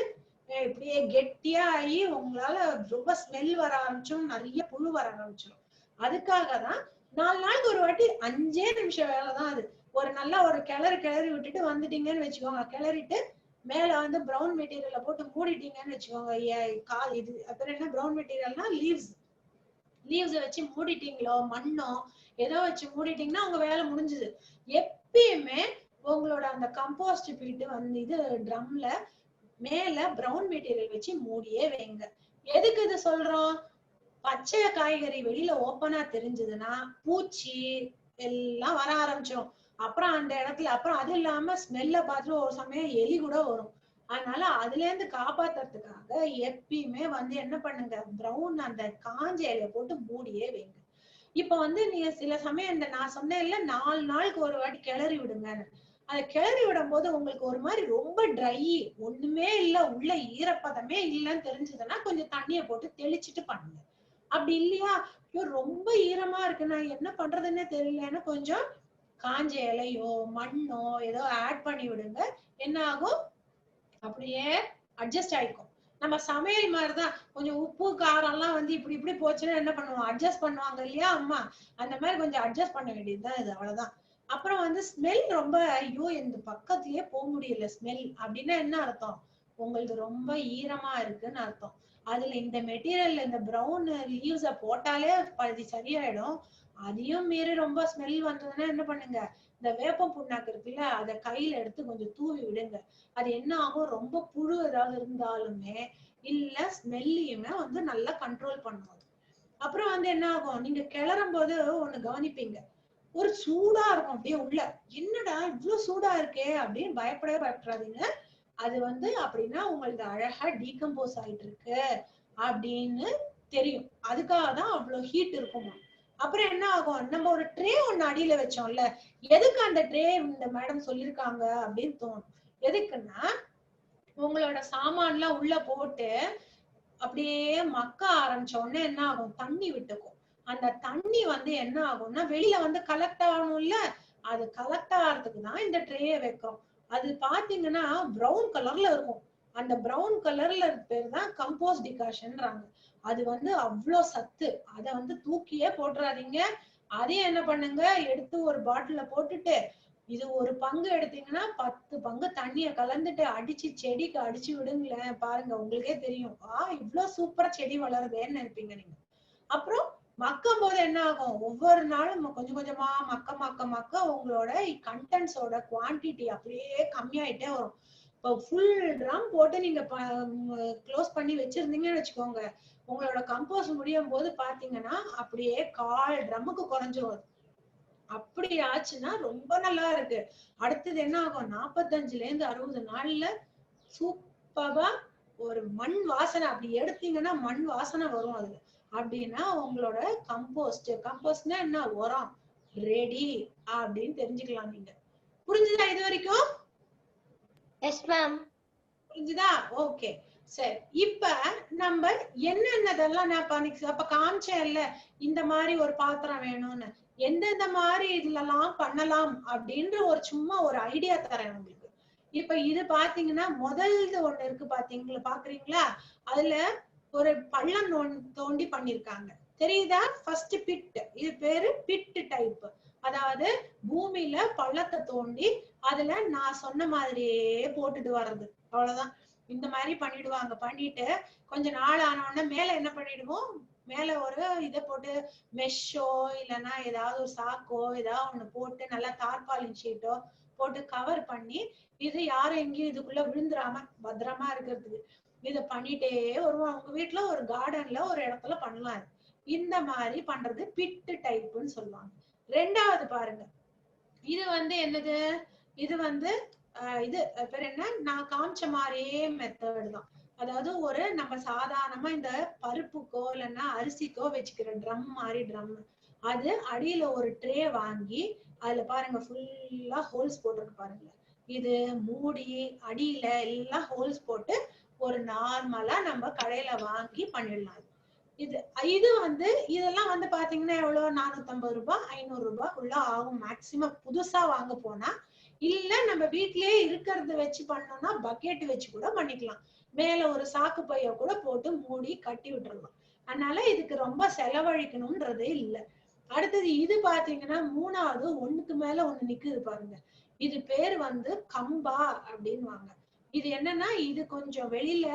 இப்படியே கெட்டியா ஆகி உங்களால ரொம்ப ஸ்மெல் வர ஆரம்பிச்சோம், நிறைய புழு வர ஆரம்பிச்சிடும். அதுக்காக தான் 4 நாளுக்கு ஒரு வாட்டி 5 நிமிஷம் வேலைதான் அது. ஒரு நல்லா ஒரு கிளறி விட்டுட்டு வந்துட்டீங்கன்னு வச்சுக்கோங்க, கிளறிட்டு மேல வந்து பிரவுன் மெட்டீரியலை போட்டு மூடிட்டீங்கன்னு வச்சுக்கோங்க. இது அப்புறம் என்ன பிரவுன் மெட்டீரியல்னா லீவ்ஸ் வச்சு மூடிட்டீங்களோ, மண்ணோ ஏதோ வச்சு மூடிட்டீங்கன்னா உங்க வேலை முடிஞ்சது. எப்பயுமே உங்களோட அந்த கம்போஸ்ட் பீட் வந்து இது ட்ரம்ல மேல பிரவுன் மெட்டீரியல் வச்சு மூடியே வைங்க. எதுக்கு இது சொல்றோம்? பச்சை காய்கறி வெளியில ஓப்பனா தெரிஞ்சதுன்னா பூச்சி எல்லாம் வர ஆரம்பிச்சிடும். அப்புறம் அந்த இடத்துல அப்புறம் அது இல்லாம ஸ்மெல்ல பார்த்துட்டு ஒரு சமயம் எலி கூட வரும். அதனால அதுல இருந்து காப்பாத்துறதுக்காக எப்பயுமே வந்து என்ன பண்ணுங்க, பிரவுன் அந்த காஞ்ச இலைய போட்டு மூடியே வைங்க. இப்ப வந்து நீங்க சில சமயம் இந்த நான் சொன்னேன்ல 4 நாளுக்கு ஒரு வாட்டி கிளறி விடுங்கன்னு. அதை கிளறி விடும் போது உங்களுக்கு ஒரு மாதிரி ரொம்ப ட்ரை, ஒண்ணுமே இல்ல, உள்ள ஈரப்பதமே இல்லைன்னு தெரிஞ்சதுன்னா கொஞ்சம் தண்ணியை போட்டு தெளிச்சுட்டு பண்ணுங்க. அப்படி இல்லையா, ஐயோ ரொம்ப ஈரமா இருக்கு நான் என்ன பண்றதுன்னே தெரியலன்னு கொஞ்சம் காஞ்ச இலையோ மண்ணோ ஏதோ ஆட் பண்ணி விடுங்க. என்ன ஆகும், அப்படியே அட்ஜஸ்ட் ஆயிக்கும். நம்ம சமையல் மாதிரிதான், கொஞ்சம் உப்பு காரம் எல்லாம் வந்து இப்படி இப்படி போச்சுன்னா என்ன பண்ணுவோம், அட்ஜஸ்ட் பண்ணுவாங்க இல்லையா அம்மா, அந்த மாதிரி கொஞ்சம் அட்ஜஸ்ட் பண்ண வேண்டியதுதான் இது, அவ்வளவுதான். அப்புறம் வந்து ஸ்மெல் ரொம்ப, ஐயோ இந்த பக்கத்திலேயே போக முடியல ஸ்மெல் அப்படின்னா என்ன அர்த்தம், உங்களுக்கு ரொம்ப ஈரமா இருக்குன்னு அர்த்தம். அதுல இந்த மெட்டீரியல் இந்த பிரவுன் லீவ்ஸ போட்டாலே பாதி சரியாயிடும். அதையும் மீறி ரொம்ப ஸ்மெல் வந்ததுன்னா என்ன பண்ணுங்க, இந்த வேப்பம் புண்ணாக்கு இருக்குல்ல அதை கையில எடுத்து கொஞ்சம் தூவி விடுங்க. அது என்ன ஆகும், ரொம்ப புழு ஏதாவது இருந்தாலுமே இல்ல ஸ்மெல்லையுமே வந்து நல்லா கண்ட்ரோல் பண்ணும். அப்புறம் வந்து என்ன ஆகும், நீங்க கிளறும் போது ஒண்ணு கவனிப்பீங்க, ஒரு சூடா இருக்கும் அப்படியே உள்ள, என்னடா இவ்வளவு சூடா இருக்கே அப்படின்னு பயப்படவே பயப்படாதீங்க. அது வந்து அப்படின்னா உங்களுக்கு அழகா டீகம்போஸ் ஆயிட்டு இருக்கு அப்படின்னு தெரியும். அதுக்காக தான் அவ்வளவு ஹீட் இருக்குமா. அப்புறம் என்ன ஆகும், நம்ம ஒரு ட்ரே ஒண்ணு அடியில வச்சோம்ல, எதுக்கு அந்த ட்ரே இந்த மேடம் சொல்லிருக்காங்க அப்படின்னு தோணும். எதுக்குன்னா உங்களோட சாமான்லாம் உள்ள போட்டு அப்படியே மக்க ஆரம்பிச்ச உடனே என்ன ஆகும், தண்ணி விட்டுக்கும். அந்த தண்ணி வந்து என்ன ஆகும்னா வெளியில வந்து கலெக்ட் ஆகணும்ல, அது கலெக்ட் ஆகிறதுக்கு தான் இந்த ட்ரேயை வைக்கிறோம். அது பாத்தீங்கன்னா பிரவுன் கலர்ல இருக்கும். அந்த பிரவுன் கலர்ல பேர் தான் கம்போஸ்ட் டிகாஷன்றாங்க. அது வந்து அவ்வளோ சத்து. அதை வந்து தூக்கியே போட்டுறாதீங்க. அதையும் என்ன பண்ணுங்க, எடுத்து ஒரு பாட்டில போட்டுட்டு இது ஒரு பங்கு எடுத்தீங்கன்னா 10 பங்கு தண்ணிய கலந்துட்டு அடிச்சு செடிக்கு அடிச்சு விடுங்களேன், பாருங்க உங்களுக்கே தெரியும், இவ்வளவு சூப்பரா செடி வளருதேன்னு நினைப்பீங்க நீங்க. அப்புறம் மக்கும் போது என்ன ஆகும், ஒவ்வொரு நாளும் கொஞ்சம் கொஞ்சமா மக்க மக்க மக்க உங்களோட கண்டென்ட்ஸோட குவான்டிட்டி அப்படியே கம்மியாயிட்டே வரும். இப்போ ஃபுல் ட்ரம் போட்டு நீங்க க்ளோஸ் பண்ணி வச்சிருந்தீங்கன்னு வச்சுக்கோங்க, உங்களோட கம்போஸ்ட் முடியும் போது பாத்தீங்கன்னா அப்படியே 1/4 ட்ரம்முக்கு குறைஞ்சிரும். அப்படி ஆச்சுன்னா ரொம்ப நல்லா இருக்கு. அடுத்தது என்ன ஆகும், 45ல இருந்து 60 நாள்ல சூப்பரா ஒரு மண் வாசனை, அப்படி எடுத்தீங்கன்னா மண் வாசனை வரும் அதுல. அப்படின்னா உங்களோட கம்போஸ்ட்னா என்ன, உரம் ரெடி அப்படின்னு தெரிஞ்சுக்கலாம் நீங்க. புரிஞ்சுதா இது வரைக்கும்? Yes ma'am. புரிஞ்சுதா? ஓகே சரி. இப்ப நம்ம என்னென்னதெல்லாம் நான் அப்ப காமிச்சேன்ல, இந்த மாதிரி ஒரு பாத்திரம் வேணும்னு, எந்தெந்த மாதிரி இதுலலாம் பண்ணலாம் அப்படின்ற ஒரு சும்மா ஒரு ஐடியா தரேன் உங்களுக்கு. இப்ப இது பாத்தீங்கன்னா முதல்ல ஒண்ணு இருக்கு பாக்குறீங்களா, அதுல ஒரு பள்ளம் தோண்டி பண்ணிருக்காங்க தெரியுதா, ஃபர்ஸ்ட் பிட். இது பேரு பிட் டைப். அதாவது பூமியில பள்ளத்தை தோண்டி அதுல நான் சொன்ன மாதிரியே போட்டுட்டு வர்றது, அவ்வளவுதான். இந்த மாதிரி பண்ணிடுவாங்க. பண்ணிட்டு கொஞ்ச நாள் ஆனோடனே மேல என்ன பண்ணிடுவோம், மேல ஒரு இதை போட்டு மெஷ்ஷோ இல்லைன்னா ஏதாவது ஒரு சாக்கோ ஏதாவது ஒண்ணு போட்டு நல்லா தார்பாலின் ஷீட்டோ போட்டு கவர் பண்ணி, இது யாரும் எங்கேயும் இதுக்குள்ள விழுந்துராம பத்திரமா இருக்கிறதுக்கு இதை பண்ணிட்டே வருவோம். அவங்க வீட்டுல ஒரு கார்டன்ல ஒரு இடத்துல பண்ணலாம். இந்த மாதிரி பண்றது பிட்டு டைப்னு சொல்லுவாங்க. ரெண்டாவது பாருங்க, இது வந்து என்னது, இது வந்து இது பேர் என்ன, நான் காமிச்ச மாதிரியே மெத்தட் தான். அதாவது ஒரு நம்ம சாதாரணமா இந்த பருப்புக்கோ இல்லைன்னா அரிசிக்கோ வச்சுக்கிற ட்ரம் மாதிரி ட்ரம், அது அடியில ஒரு ட்ரே வாங்கி அதுல பாருங்க ஃபுல்லா ஹோல்ஸ் போட்டுருக்கு பாருங்க. இது மூடி அடியில எல்லாம் ஹோல்ஸ் போட்டு ஒரு நார்மலா நம்ம கடையில வாங்கி பண்ணிடலாம். இது இது வந்து இதெல்லாம் வந்து பாத்தீங்கன்னா எவ்வளவு, 450 ரூபாய் 500 ரூபாய் உள்ள ஆகும் மேக்சிமம் புதுசா வாங்க போனா. இல்ல நம்ம வீட்லயே இருக்கிறத வச்சு பண்ணோம்னா பக்கெட் வச்சு கூட பண்ணிக்கலாம். மேல ஒரு சாக்கு பைய கூட போட்டு மூடி கட்டி விட்டுறலாம். அதனால இதுக்கு ரொம்ப செலவழிக்கணும்ன்றதே இல்ல. அடுத்தது இது பாத்தீங்கன்னா மூணாவது ஒண்ணுக்கு மேல ஒண்ணு நிக்குது பாருங்க. இது பேர் வந்து கம்பா அப்படின்னுவாங்க. இது என்னன்னா இது கொஞ்சம் வெளியில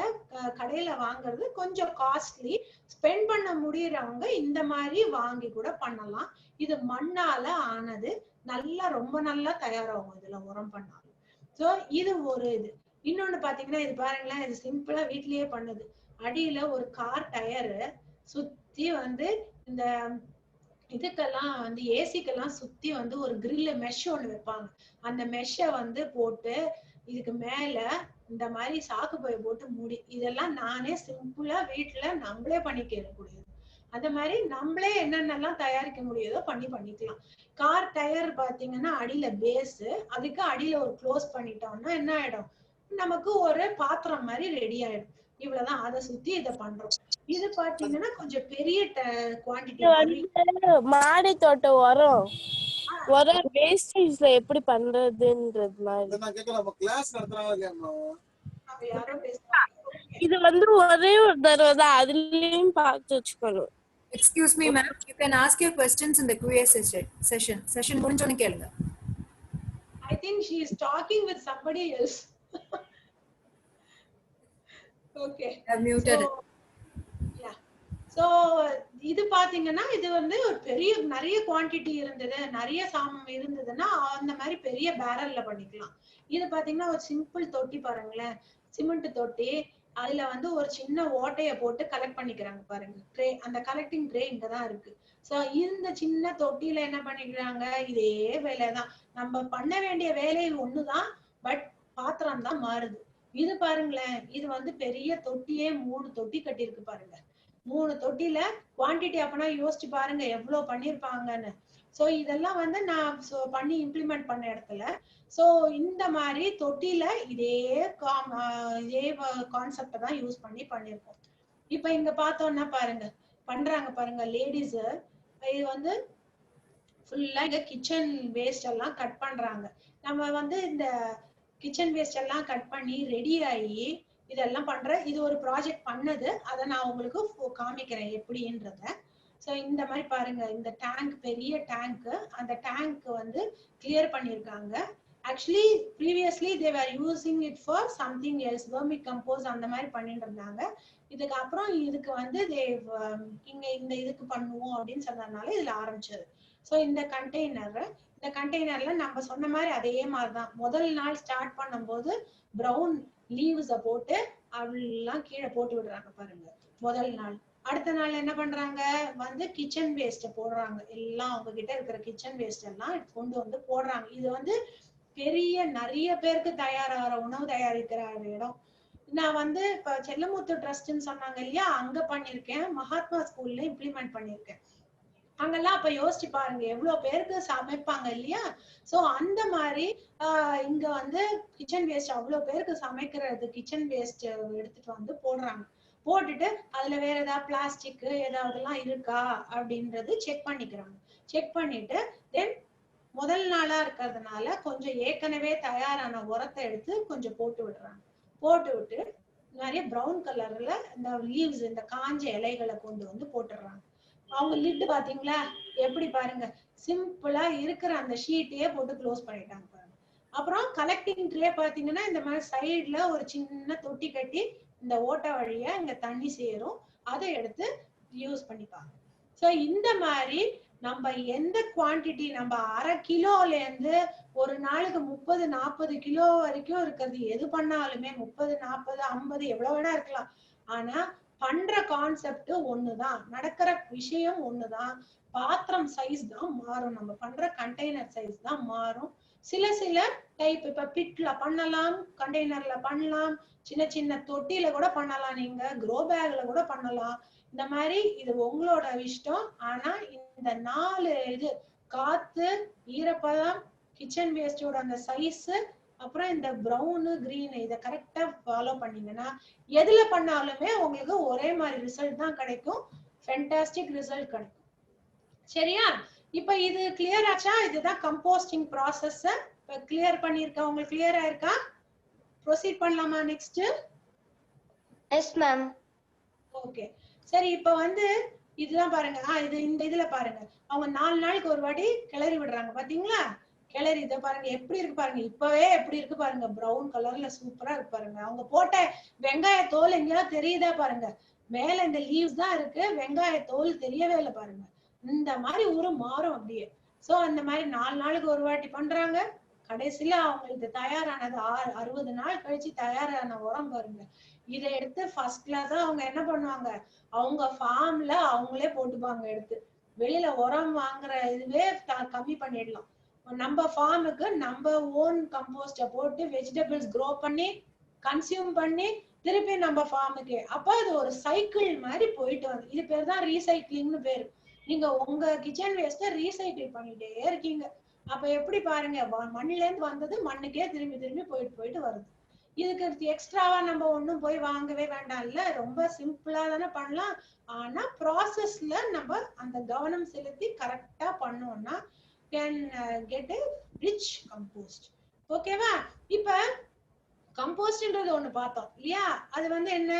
கடையில வாங்குறது கொஞ்சம் காஸ்ட்லி. ஸ்பெண்ட் பண்ண முடியறவங்க இந்த மாதிரி வாங்கி கூட பண்ணலாம். இது மண்ணால ஆனது, நல்லா ரொம்ப நல்லா தயாராகும் இதுல உரம் பண்ணாலும். சோ இது ஒரு இது. இன்னொன்னு பாத்தீங்கன்னா இது பாருங்களேன், இது சிம்பிளா வீட்லயே பண்ணுது. அடியில ஒரு கார் டயரு சுத்தி வந்து இந்த இதுக்கெல்லாம் வந்து ஏசிக்கெல்லாம் சுத்தி வந்து ஒரு கிரில் மெஷ் ஒண்ணு வைப்பாங்க. அந்த மெஷ்ஷை வந்து போட்டு இதுக்கு மேல இந்த மாதிரி சாக்கு பை போட்டு மூடி, இதெல்லாம் நானே சிம்பிளா வீட்டுல நம்மளே பண்ணிக்க கூடியது. அந்த மாதிரி நம்மளே என்னென்னலாம் தயாரிக்க முடியுதோ பண்ணிக்கலாம். கார் டயர் பாத்தீங்கன்னா அடியில பேஸ், அதுக்கு அடியில ஒரு க்ளோஸ் பண்ணிட்டோம்னா என்ன ஆயிடும், நமக்கு ஒரு பாத்திரம் மாதிரி ரெடி ஆயிடும். இவ்வளவுதான். அதை சுத்தி இதை பண்றோம். இது பாத்தீங்கன்னா கொஞ்சம் பெரிய குவாண்டிட்டி. மாடி தோட்டம் வரும் வேஸ்டேஜ்ல எப்படி பண்றதுன்றது மாதிரி நான் கேக்குறேன். கிளாஸ் நடத்துறாங்க. இது வந்து ஒரே ஒரு தடவை தான், அதுலயும் பார்த்து வச்சுக்கணும். Excuse me, ma'am. You can ask your questions in the QA session. Session முடிஞ்சோன்னு கேளுங்க. I think she is talking with somebody else. Okay. I've muted it. Yeah. So இது பாத்தீங்கன்னா இது வந்து ஒரு பெரிய நிறைய குவாண்டிட்டி இருந்தது, நிறைய சாமம் இருந்ததுன்னா அந்த மாதிரி பெரிய பேரல்ல பண்ணிக்கலாம். இது பாத்தீங்கன்னா ஒரு சிம்பிள் தொட்டி பாருங்களேன், சிமெண்ட் தொட்டி. அதுல வந்து ஒரு சின்ன ஓட்டைய போட்டு கலெக்ட் பண்ணிக்கிறாங்க பாருங்க. ட்ரே, அந்த கலெக்டிங் ட்ரே இங்கதான் இருக்கு. சோ இந்த சின்ன தொட்டியில என்ன பண்ணிக்கிறாங்க, இதே வேலைதான். நம்ம பண்ண வேண்டிய வேலைகள் ஒண்ணுதான், பட் பாத்திரம் தான் மாறுது. இது பாருங்களேன், இது வந்து பெரிய தொட்டியே 3 தொட்டி கட்டியிருக்கு பாருங்க. 3 தொட்டில குவான்டிட்டி அப்பனா யோசிச்சு பாருங்க எவ்வளவு பண்ணிருப்பாங்கன்னு. சோ இதெல்லாம் வந்து நான் பண்ணி இம்ப்ளிமெண்ட் பண்ண இடத்துல சோ இந்த மாதிரி தொட்டில இதே கான்செப்ட் தான் யூஸ் பண்ணிருக்கோம். இப்ப இங்க பார்த்தோம்னா பாருங்க பண்றாங்க பாருங்க லேடிஸ். இது வந்து ஃபுல்லா இங்க கிச்சன் வேஸ்ட் எல்லாம் கட் பண்றாங்க. நம்ம வந்து இந்த கிச்சன் வேஸ்ட் எல்லாம் கட் பண்ணி ரெடி ஆகி இதெல்லாம் பண்ற இது ஒரு ப்ராஜெக்ட் பண்ணது. அதை நான் உங்களுக்கு காமிக்கிறேன் எப்படின்றத. சோ இந்த மாதிரி பாருங்க, இந்த டேங்க் பெரிய டேங்க், அந்த டேங்க் வந்து கிளியர் பண்ணிருக்காங்க. Actually previously they were using it for something else, vermicompost அந்த மாதிரி பண்ணிட்டு இருந்தாங்க. இதுக்கு அப்புறம் இதுக்கு வந்து இங்க இந்த இதுக்கு பண்ணுவோம் அப்படின்னு சொன்னதுனால இதுல ஆரம்பிச்சது. சோ இந்த கண்டெய்னர்ல நம்ம சொன்ன மாதிரி அதே மாதிரிதான் முதல் நாள் ஸ்டார்ட் பண்ணும்போது பிரவுன் லீவ்ஸ போட்டு அவெல்லாம் கீழே போட்டு விடுறாங்க பாருங்க முதல் நாள். அடுத்த நாள் என்ன பண்றாங்க, வந்து கிச்சன் வேஸ்ட் போடுறாங்க. எல்லாம் அவங்க கிட்ட இருக்கிற கிச்சன் வேஸ்ட் எல்லாம் கொண்டு வந்து போடுறாங்க. இது வந்து பெரிய நிறைய பேருக்கு தயாராகிற உணவு தயாரிக்கிற இடம். நான் வந்து இப்ப செல்லமுத்து ட்ரஸ்ட்ன்னு சொன்னாங்க இல்லையா, அங்க பண்ணிருக்கேன். மகாத்மா ஸ்கூல்ல இம்ப்ளிமெண்ட் பண்ணிருக்கேன். அங்கெல்லாம் அப்ப யோசிச்சு பாருங்க எவ்வளவு பேருக்கு சமைப்பாங்க இல்லையா. சோ அந்த மாதிரி இங்க வந்து கிச்சன் வேஸ்ட் அவ்வளவு பேருக்கு சமைக்கிறது கிச்சன் வேஸ்ட் எடுத்துட்டு வந்து போடுறாங்க. போட்டுட்டு அதுல வேற ஏதாவது பிளாஸ்டிக் ஏதாவதுலாம் இருக்கா அப்படின்றது செக் பண்ணிக்கிறாங்க. செக் பண்ணிட்டு தென் முதல் நாளா இருக்கிறதுனால கொஞ்சம் ஏற்கனவே தயாரான உரத்தை எடுத்து கொஞ்சம் போட்டு விடுறாங்க. போட்டு விட்டு நிறைய ப்ரௌன் கலர்ல இந்த லீவ்ஸ், இந்த காஞ்ச இலைகளை கொண்டு வந்து போட்டுடுறாங்க. அவங்க லிட் பாத்தீங்களா எப்படி பாருங்க, சிம்பிளா இருக்கிற அந்த ஷீட்டையே போட்டு க்ளோஸ் பண்ணிட்டாங்க பாருங்க. அப்புறம் கலெக்டிங் ட்ரே பாத்தீங்கன்னா இந்த மாதிரி சைட்ல ஒரு சின்ன தொட்டி கட்டி இந்த ஓட்டை வழியா இங்க தண்ணி சேரும், அதை எடுத்து யூஸ் பண்ணிப்பாங்க. சோ இந்த மாதிரி நம்ம எந்த குவான்டிட்டி, நம்ம அரை கிலோல இருந்து ஒரு நாளுக்கு 30-40 கிலோ வரைக்கும் இருக்கிறது எது பண்ணாலுமே 30-40-50 எவ்வளவு வேணா இருக்கலாம். ஆனா பண்ற கான்செப்ட் ஒண்ணுதான், நடக்கிற விஷயம் ஒண்ணுதான். பாத்திரம் சைஸ் தான் மாறும், நம்ம பண்ற கண்டெய்னர் சைஸ் தான் மாறும். சில டைப் இப்ப பிட்ல பண்ணலாம், கண்டெய்னர்ல பண்ணலாம், சின்ன சின்ன தொட்டில கூட பண்ணலாம், நீங்க க்ரோ பேக்ல கூட பண்ணலாம். இந்த மாதிரி இது உங்களோட இஷ்டம். ஆனா இந்த 4 இது காத்து, ஈரப்பதம், கிச்சன் வேஸ்டோட அந்த சைஸ், அப்புறம் இந்த ப்ரௌனு கிரீன், இதை கரெக்டா ஃபாலோ பண்ணீங்கன்னா எதுல பண்ணாலுமே உங்களுக்கு ஒரே மாதிரி ரிசல்ட் தான் கிடைக்கும். ஃபேண்டாஸ்டிக் ரிசல்ட் கிடைக்கும். சரியா? இப்ப இது கிளியர் ஆச்சா? இதுதான் கம்போஸ்டிங் ப்ராசஸ். இப்ப கிளியர் பண்ணிருக்கேன். உங்களுக்கு கிளியர் ஆயிருக்கா? ப்ரொசீட் பண்ணலாமா நெக்ஸ்ட்? Yes ma'am. ஓகே சரி. இப்ப வந்து இதுதான் பாருங்க, இது இந்த இதுல பாருங்க அவங்க 4 நாளுக்கு ஒரு வாட்டி கிளறி விடுறாங்க பாத்தீங்களா. கிளறி இதை பாருங்க எப்படி இருக்கு பாருங்க, இப்பவே எப்படி இருக்கு பாருங்க, பிரவுன் கலர்ல சூப்பரா இருக்கு பாருங்க. அவங்க போட்ட வெங்காய தோல் எங்கேயாவது தெரியுதா பாருங்க, மேல இந்த லீவ்ஸ் தான் இருக்கு, வெங்காய தோல் தெரியவே இல்லை பாருங்க. இந்த மாதிரி ஒரு மாறும் அப்படியே. சோ அந்த மாதிரி 4 நாளுக்கு ஒரு வாட்டி பண்றாங்க. கடைசியில அவங்களுக்கு தயாரானது 60 நாள் கழிச்சு தயாரான உரம் பாருங்க. இதை எடுத்து ஃபர்ஸ்ட் கிளாஸா அவங்க என்ன பண்ணுவாங்க, அவங்க ஃபார்ம்ல அவங்களே போட்டுப்பாங்க. எடுத்து வெளியில உரம் வாங்குற இதுவே கம்மி பண்ணிடலாம். நம்ம ஃபார்முக்கு நம்ம ஓன் கம்போஸ்ட போட்டு வெஜிடபிள்ஸ் க்ரோ பண்ணி கன்சியூம் பண்ணி திருப்பி நம்ம ஃபார்முக்கு. அப்ப அது ஒரு சைக்கிள் மாதிரி போயிட்டு வந்து, இது பேர் தான் ரீசைக்ளிங்னு பேரு. நீங்க உங்க கிச்சன் வேஸ்ட ரீசைக்கிள் பண்ணிட்டே இருக்கீங்க. அப்ப எப்படி பாருங்க, மண்ணுல இருந்து வந்தது மண்ணுக்கே திரும்பி திரும்பி போயிட்டு வருது. இதுக்கு எக்ஸ்ட்ராவா நம்ம ஒண்ணும் போய் வாங்கவே வேண்டாம் இல்ல, ரொம்ப சிம்பிளா தானே பண்ணலாம். ஆனா ப்ராசஸ்ல நம்ம அந்த கவனம் செலுத்தி கரெக்டா பண்ணோம்னா can get a rich compost. ஓகேவா? இப்ப கம்போஸ்ட்ன்றது ஒண்ணு பார்த்தோம் இல்லையா, அது வந்து என்ன,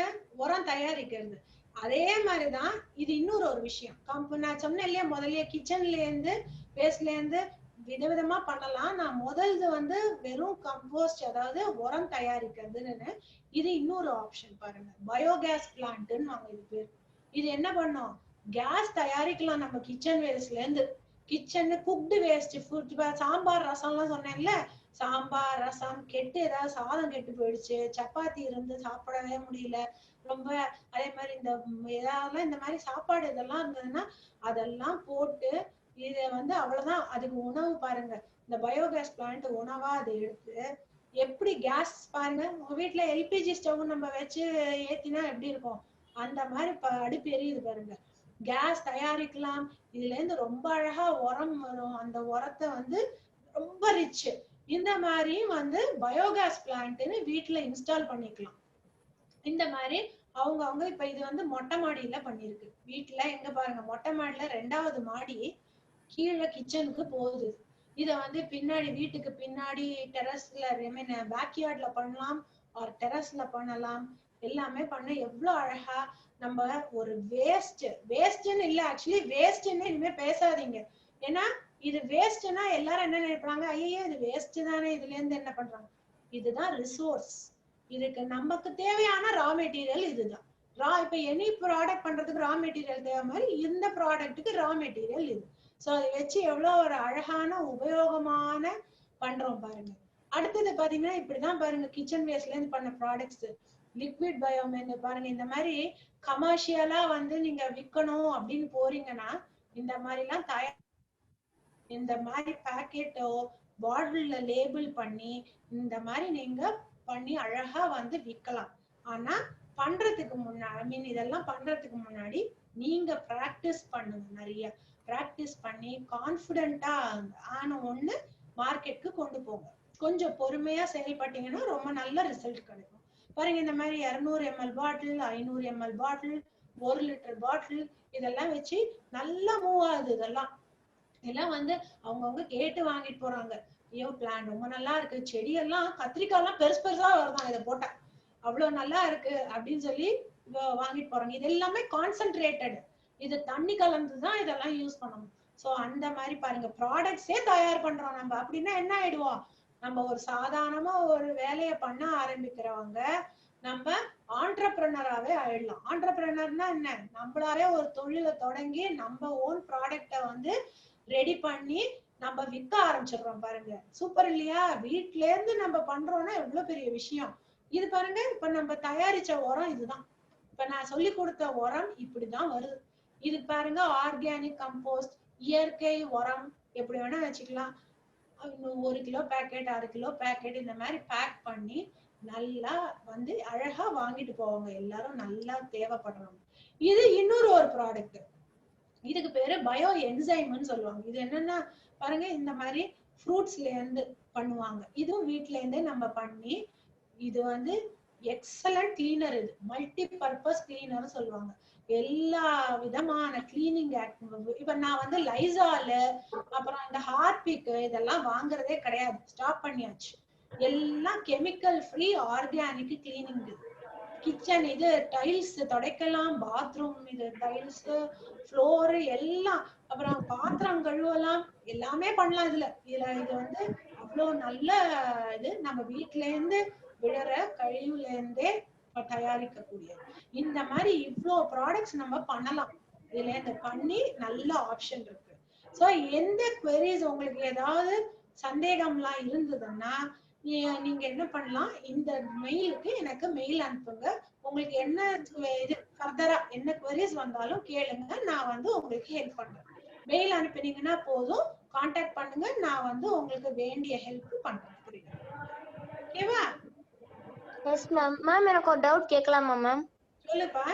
உரம் தயாரிக்கிறது. அதே மாதிரிதான் இது இன்னொரு விஷயம். நான் சொன்னேன் இல்லையா முதல்ல, கிச்சன்ல இருந்து வேஸ்ட்ல இருந்து விதவிதமா பண்ணலாம். நான் முதல்து வந்து வெறும் கம்போஸ்ட், அதாவது உரம் தயாரிக்கிறதுன்னு. இது இன்னொரு ஆப்ஷன் பாருங்க, பயோகேஸ் பிளான்ட்னு வாங்க இது பேர். இது என்ன பண்ணும், கேஸ் தயாரிக்கலாம் நம்ம கிச்சன் வேஸ்ட்ல இருந்து. Kitchen cooked waste food, sambar ரசம்லாம் சொன்னேன்ல, சாம்பார் ரசம் கெட்டு, ஏதாவது சாதம் கெட்டு போயிடுச்சு, சப்பாத்தி இருந்து சாப்பிடவே முடியல ரொம்ப, அதே மாதிரி இந்த ஏதாவது இந்த மாதிரி சாப்பாடு இதெல்லாம் இருந்ததுன்னா அதெல்லாம் போட்டு இதை வந்து அவ்வளவுதான், அதுக்கு உணவு பாருங்க. இந்த பயோகேஸ் பிளான்ட் உணவா அதை எடுத்து எப்படி கேஸ் பாருங்க, உங்க வீட்டுல எல்பிஜி ஸ்டவ் நம்ம வச்சு ஏத்தினா எப்படி இருக்கும், அந்த மாதிரி அடுப்பு எரியுது பாருங்க. கேஸ் தயாரிக்கலாம். இதுல இருந்து ரொம்ப அழகா உரம் வரும். அந்த உரத்தை வந்து ரொம்ப ரிச். இந்த மாதிரி வந்து பயோகேஸ் பிளான்ட்னு வீட்டுல இன்ஸ்டால் பண்ணிக்கலாம். இந்த மாதிரி அவங்க இப்ப இது வந்து மொட்டை மாடியில பண்ணிருக்கு. வீட்டுல எங்க பாருங்க, மொட்டை மாடியில 2வது மாடி கீழே கிச்சனுக்கு போகுது. இத வந்து பின்னாடி வீட்டுக்கு பின்னாடி டெரஸ்ல பேக்யார்ட்ல பண்ணலாம், ஒரு டெரஸ்ல பண்ணலாம். எல்லாமே பண்ண எவ்வளவு அழகா. நம்ம ஒரு வேஸ்ட்ன்னு இல்ல, ஆக்சுவலி வேஸ்ட்ன்னு இனிமே பேசாதீங்க. ஏன்னா இது வேஸ்ட்னா எல்லாரும் என்ன நினைப்பாங்க, ஐயோ இது வேஸ்ட் தானே, இதுல இருந்து என்ன பண்றாங்க. இதுதான் ரிசோர்ஸ். இதுக்கு நமக்கு தேவையான ரா மெட்டீரியல் இதுதான். இப்ப எனி ப்ராடக்ட் பண்றதுக்கு ரா மெட்டீரியல் தேவை மாதிரி இந்த ப்ராடக்ட்டுக்கு ரா மெட்டீரியல் இது. சோ அதை வச்சு எவ்வளவு ஒரு அழகான உபயோகமான பண்றோம் பாருங்க. அடுத்தது பாத்தீங்கன்னா இப்படிதான் பாருங்க, கிச்சன் வேஸ்ட்ல இருந்து பண்ண ப்ராடக்ட்ஸ் லிக்விட் பயோமென் பாருங்க. இந்த மாதிரி கமர்ஷியலா வந்து நீங்க விற்கணும் அப்படின்னு போறீங்கன்னா இந்த மாதிரி எல்லாம் இந்த மாதிரி பாக்கெட்டோ பாட்டில்ல லேபிள் பண்ணி இந்த மாதிரி நீங்க பண்ணி அழகா வந்து விற்கலாம். ஆனா பண்றதுக்கு முன்னாடி இதெல்லாம் பண்றதுக்கு முன்னாடி நீங்க பிராக்டிஸ் பண்ணுங்க. நிறைய பிராக்டிஸ் பண்ணி கான்பிடென்ட்டா ஆன ஒண்ணு மார்க்கெட்டுக்கு கொண்டு போங்க. கொஞ்சம் பொறுமையா செயல்பட்டீங்கன்னா ரொம்ப நல்ல ரிசல்ட் கிடைக்கும். பாருங்க இந்த மாதிரி 200 ml பாட்டில், 500 ml பாட்டில், 1 லிட்டர் பாட்டில், இதெல்லாம் வச்சு நல்லா மூவ் ஆகுது. இதெல்லாம் வந்து அவங்கவுங்க கேட்டு வாங்கிட்டு போறாங்க. ஐயோ பிளான் ரொம்ப நல்லா இருக்கு, செடியெல்லாம் கத்திரிக்காய் எல்லாம் பெருசு பெருசா வருதான் இதை போட்டா, அவ்வளவு நல்லா இருக்கு அப்படின்னு சொல்லி வாங்கிட்டு போறாங்க. இது எல்லாமே கான்சென்ட்ரேட்டட், இது தண்ணி கலந்துதான் இதெல்லாம் யூஸ் பண்ணணும். சோ அந்த மாதிரி பாருங்க, ப்ராடக்ட்ஸே தயார் பண்றோம் நம்ம. அப்படின்னா என்ன ஆயிடுவோம், நம்ம ஒரு சாதாரணமா ஒரு வேலையை பண்ண ஆரம்பிக்கிறவங்க நம்ம ஆண்டர்பிரனராவே ஆயிடலாம். ஆண்டர்பிரனர்னா என்ன, நம்மளாவே ஒரு தொழிலை தொடங்கி நம்ம ஓன் ப்ராடக்ட வந்து ரெடி பண்ணி நம்ம விற்க ஆரம்பிச்சிடுறோம் பாருங்க. சூப்பர் இல்லையா? வீட்ல இருந்து நம்ம பண்றோம்னா எவ்வளவு பெரிய விஷயம். இது பாருங்க, இப்ப நம்ம தயாரிச்ச உரம் இதுதான். இப்ப நான் சொல்லி கொடுத்த உரம் இப்படிதான் வருது. இது பாருங்க, ஆர்கானிக் கம்போஸ்ட், இயற்கை உரம், எப்படி வேணா வச்சுக்கலாம். 1 கிலோ பேக்கெட், 6 கிலோ பேக்கெட், இந்த மாதிரி பேக் பண்ணி நல்லா வந்து அழகா வாங்கிட்டு போவாங்க எல்லாரும், நல்லா தேவைப்படுறவங்க. இது இன்னொரு ஒரு ப்ராடக்ட், இதுக்கு பேரு பயோ என்சைம்னு சொல்லுவாங்க. இது என்னன்னா பாருங்க, இந்த மாதிரி ஃப்ரூட்ஸ்ல இருந்து பண்ணுவாங்க. இதுவும் வீட்ல இருந்தே நம்ம பண்ணி, இது வந்து எக்ஸலண்ட் கிளீனர். இது மல்டி பர்பஸ் கிளீனர் சொல்லுவாங்க. எல்லா விதமான கிளீனிங் இப்ப நான் வந்து லைசால் அப்புறம் இந்த ஹார்பிக் இதெல்லாம் வாங்குறதே கிடையாது, ஸ்டாப் பண்ணியாச்சு. எல்லாம் chemical free organic cleaning. Kitchen இது டைல்ஸ் துடைக்கலாம், பாத்ரூம் இது டைல்ஸ், ஃப்ளோர் எல்லாம், அப்புறம் பாத்திரம் கழுவலாம், எல்லாமே பண்ணலாம் இதுல. இது வந்து அவ்வளவு நல்ல இது. நம்ம வீட்ல இருந்து விழற கழிவுல இருந்தே தயாரிக்கக்கூடியது. இந்த மாதிரி இவ்ளோ ப்ராடக்ட்ஸ் நம்ம பண்ணலாம். இதுல இருந்து பண்ணி நல்ல ஆப்ஷன் இருக்கு. சோ எந்த queries உங்களுக்கு ஏதாவது சந்தேகம்லாம் இருந்ததுன்னா நீங்க என்ன பண்ணலாம், இந்த மெயிலுக்கு எனக்கு மெயில் அனுப்புங்க. உங்களுக்கு என்ன இது ஃபர்தரா என்ன queries வந்தாலும் கேளுங்க, நான் வந்து உங்களுக்கு ஹெல்ப் பண்றேன். மெயில் அனுப்பினீங்கன்னா போதும், கான்டாக்ட் பண்ணுங்க, நான் வந்து உங்களுக்கு வேண்டிய ஹெல்ப் பண்றேன். புரியுது? ஓகேவா? Yes ma'am. மேம் எனக்கு ஒரு டவுட் கேட்கலாமா மேம்? சொல்லுப்பா.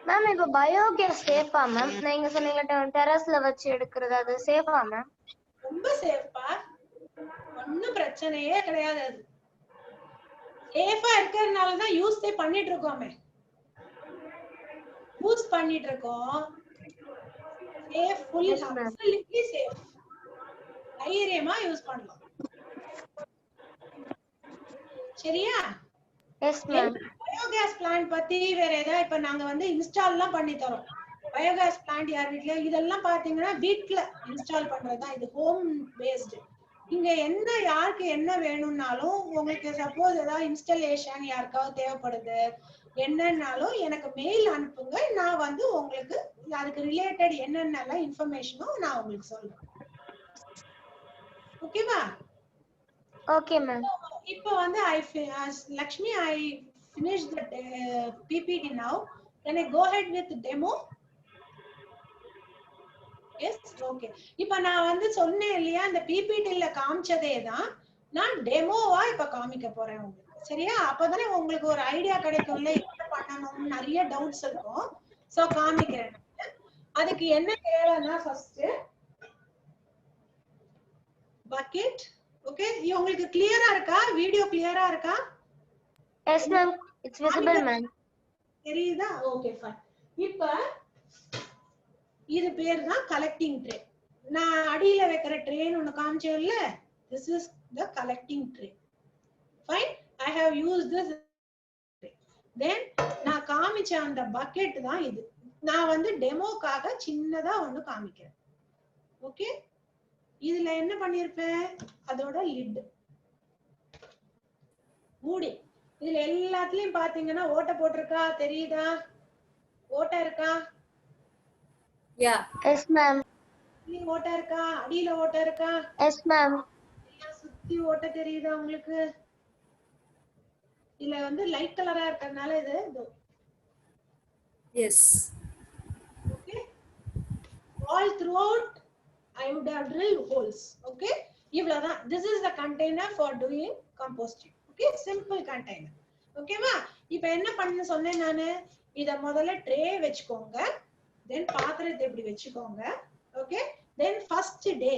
மேம் இப்போ பயோகேஸ் சேஃபா மேம்? நீங்க சொன்னீங்க டெரஸ்ல வச்சு எடுக்கிறது, அது சேஃபா மேம்? ரொம்ப சேஃபா, ஒன்னும் பிரச்சனையே கிடையாது. அது சேஃபா இருக்கிறதுனால தான் யூஸே பண்ணிட்டு இருக்கோமே. யூஸ் பண்ணிட்டு இருக்கோம். Safe, fully safe. தைரியமா யூஸ் பண்ணலாம். சரியா? Yes ma'am. பயோகேஸ் பிளான்ட் பத்தி வேற ஏதாவது இப்ப நாங்க வந்து இன்ஸ்டால்லாம் பண்ணி தரோம். பயோகேஸ் பிளான்ட் யார் வீட்ல இதெல்லாம் பாத்தீங்கன்னா வீட்ல இன்ஸ்டால் பண்றதுதான். இது ஹோம் பேஸ்டு. இங்க என்ன யாருக்கு என்ன வேணும்னாலும் உங்களுக்கு சப்போஸ் ஏதாவது இன்ஸ்டாலேஷன் யாருக்காவது தேவைப்படுது என்னன்னாலும் எனக்கு மெயில் அனுப்புங்க, நான் வந்து உங்களுக்கு அதுக்கு ரிலேட்டட் என்னென்னலாம் இன்ஃபர்மேஷனோ நான் உங்களுக்கு சொல்றேன். ஓகேவா? Okay ma'am. இப்போ வந்து Lakshmi, I finished the PPT now. Can I go ahead with the demo? Yes, okay. இப்போ நான் வந்து சொன்னேன் இல்லையா, இந்த PPT-ல காமிச்சதே தான் நான் டெமோவா இப்ப காமிக்க போறேன் உங்களுக்கு. சரியா? அப்பதானே உங்களுக்கு ஒரு ஐடியா கிடைக்கும்ல என்ன பண்ணணும், நிறைய டவுட்ஸ் இருக்கும். சோ காமிக்கிறேன். அதுக்கு என்ன தேவைன்னா ஃபர்ஸ்ட் பக்கெட். ஓகே, உங்களுக்கு கிளியரா இருக்கா? வீடியோ கிளியரா இருக்கா? Yes ma'am, it's visible ma'am. தெரியுதா? Okay fine. இப்போ இது பேர் தான் கலெக்டிங் ட்ரே. நான் அடியில வைக்கிற ட்ரேன்னு ஒன்னு காமிச்சேன்ல, this is the collecting tray. Fine, I have used this. Then நான் காமிச்ச அந்த பக்கெட் தான் இது. நான் வந்து டெமோக்காக சின்னதா ஒன்னு காமிக்கிறேன். ஓகே, இதுல என்ன பண்ணிருப்பேன், அதோட லிட் மூடி. இதுல எல்லாத்துலயும் பாத்தீங்கன்னா ஓட்டை போட்டிருக்கா, தெரியுதா? ஓட்டை இருக்கா? யா. Yes ma'am. ஓட்டை இருக்கா? அடியில ஓட்டை இருக்கா? Yes ma'am. சுத்தி ஓட்டை தெரியுதா உங்களுக்கு? இதுல வந்து லைட் கலரா இருக்கறதுனால இது yes. Okay, all throughout I would have drilled holes. Okay, இவ்வளவுதான். This is the container for doing composting. Okay, simple container. ஓகேவா? இப்போ என்ன பண்ண சொன்னேன் நானு, இத முதல்ல ட்ரே வெச்சுக்கோங்க, தென் பாத்திரத்தை இப்படி வெச்சுக்கோங்க. ஓகே, தென் ஃபர்ஸ்ட் டே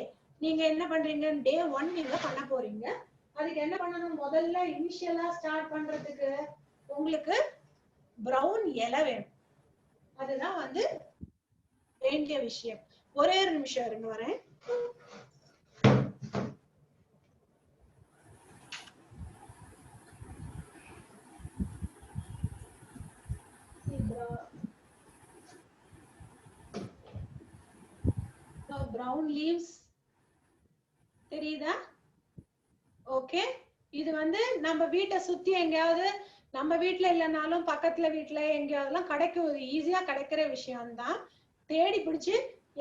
நீங்க என்ன பண்றீங்க, டே 1 நீங்க பண்ண போறீங்க. அதுக்கு என்ன பண்ணணும், முதல்ல இனிஷியலா ஸ்டார்ட் பண்றதுக்கு உங்களுக்கு பிரவுன் இலை வேணும். அதுதான் வந்து வேண்டிய விஷயம். ஒரே ஒரு நிமிஷம் இருங்க, வரேன். brown leaves தெரியுதா? ஓகே, இது வந்து நம்ம வீட்டை சுத்தி எங்கயாவது, நம்ம வீட்ல இல்லனாலும் பக்கத்துல வீட்ல எங்கயாவதுலாம் கிடைக்கும், ஈஸியா கிடைக்கிற விஷயம் தான். தேடி பிடிச்சு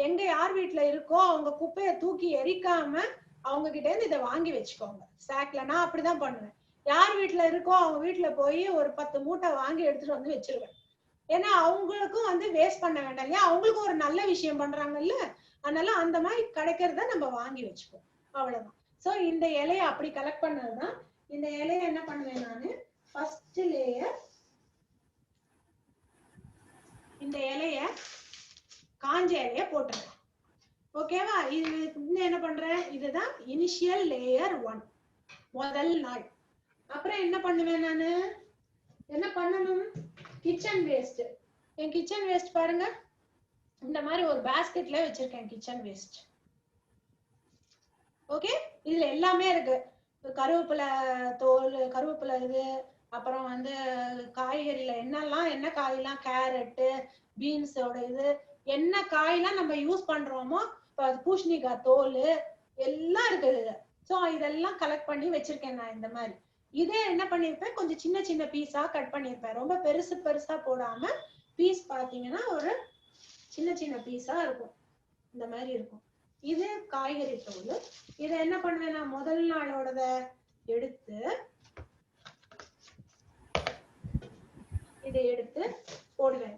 எங்க யார் வீட்ல இருக்கோ அவங்க குப்பையை தூக்கி எரிக்காம அவங்க கிட்ட இருந்து இதை வாங்கி வச்சுக்கோங்க சாக்ல. நான் அப்படிதான் பண்ணுவேன். யார் வீட்ல இருக்கோ அவங்க வீட்ல போய் ஒரு 10 மூட்டை வாங்கி எடுத்துட்டு வந்து வச்சிருவேன். ஏன்னா அவங்களுக்கும் வந்து வேஸ்ட் பண்ண வேண்டாம் இல்லையா, அவங்களுக்கும் ஒரு நல்ல விஷயம் பண்றாங்கல்ல, அதனால அந்த மாதிரி கிடைக்கிறத நம்ம வாங்கி வச்சுப்போம். அவ்வளவுதான். சோ இந்த இலையை அப்படி கலெக்ட் பண்ணதுதான். இந்த இலையை என்ன பண்ணுவேன் நானு, ஃபர்ஸ்ட் லேயர் இந்த இலைய காஞ்ச இலைய போட்டுறேன். ஓகேவா? இது என்ன பண்றேன், இதுதான் இனிஷியல் லேயர் 1, முதல் நாள். அப்புறம் என்ன பண்ணுவேன் நானு, என்ன பண்ணணும், கிச்சன் வேஸ்ட். என் கிச்சன் வேஸ்ட் பாருங்க, இந்த மாதிரி ஒரு பாஸ்கெட்ல வச்சிருக்கேன் கிச்சன் வேஸ்ட். ஓகே, இதுல எல்லாமே இருக்கு. கருவேப்பிலை தோல், கருவேப்பிலை இது, அப்புறம் வந்து காய்கறியில என்னெல்லாம், என்ன காயெல்லாம், கேரட்டு, பீன்ஸோட இது, என்ன காயெல்லாம் நம்ம யூஸ் பண்றோமோ பூசணிக்காய் தோல் எல்லாம் இருக்குது. சோ இதெல்லாம் கலெக்ட் பண்ணி வச்சிருக்கேன் நான் இந்த மாதிரி. இதே என்ன பண்ணிருப்பேன், கொஞ்சம் சின்ன சின்ன பீஸா கட் பண்ணிருப்பேன். ரொம்ப பெருசு பெருசா போடாம பீஸ் பாத்தீங்கன்னா ஒரு சின்ன சின்ன பீஸா இருக்கும், இந்த மாதிரி இருக்கும். இது காய்கறி தோல். இதை என்ன பண்ணுவேன், நான் முதல் நாளோடத எடுத்து இதை எடுத்து போடுவேன்.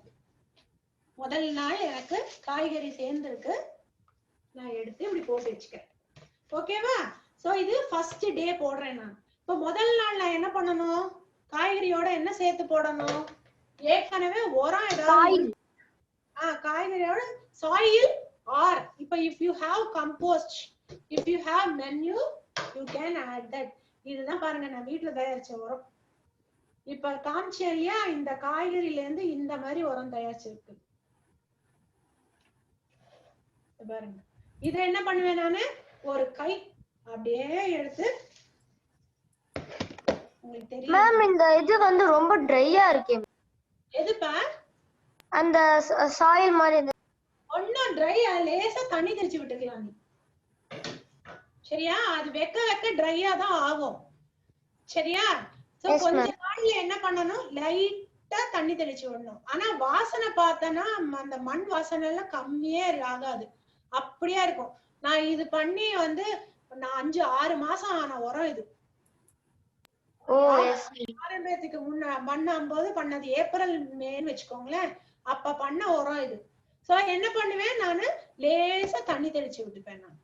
முதல் நாள் எனக்கு காய்கறி சேர்ந்துருக்கு, நான் எடுத்து இப்படி போட்டு வச்சுக்கிறேன். ஓகேவா? சோ இது ஃபர்ஸ்ட் டே போடுறேன் நான். இப்ப முதல் நாள் நான் என்ன பண்ணணும், காய்கறியோட என்ன சேர்த்து போடணும், ஏற்கனவே உரம் ஏதாவது காய்கறியோட சாயில் ஆர் இப்ப if you have compost, if you have manure, you can add that. இதுதான் பாருங்க நான் வீட்டுல தயாரிச்ச உரம். இப்ப காமிச்சேன் இல்லையா, இந்த காய்கறில இருந்து இந்த மாதிரி உரம் தயாரிச்சிருக்கு பாருங்க. இத என்ன பண்ணுவேன் நானு, ஒரு கை அப்படியே எடுத்து, உங்களுக்கு தெரியும் மேம் இந்த இது வந்து ரொம்ப ட்ரையா இருக்கே. எதுப்பா? அந்த சாயில் மாதிரி ஒன்னும் ட்ரையா, லேசா தண்ணி தெளிச்சு விட்டுக்கலாம் நீ. சரியா? அது வெக்க வெக்க ட்ரையா தான் ஆகும். சரியா? சோ கொஞ்ச நாள்ல என்ன பண்ணணும், லைட்டா தண்ணி தெளிச்சு விடணும். ஆனா வாசனை பார்த்தனா அந்த மண் வாசனை எல்லாம் கம்மியே ஆகாது, அப்படியே இருக்கும். நான் இது பண்ணி வந்து நான் 5-6 மாசம் ஆன உரம் இது. ஆரம்பத்துக்கு முன்ன பண்ணும்போது பண்ணது ஏப்ரல் மேன்னு வச்சுக்கோங்களேன், அப்ப பண்ண உரம் இது. சோ என்ன பண்ணுவேன், நானு லேசா தண்ணி தெளிச்சு விட்டுப்பேன் நான்.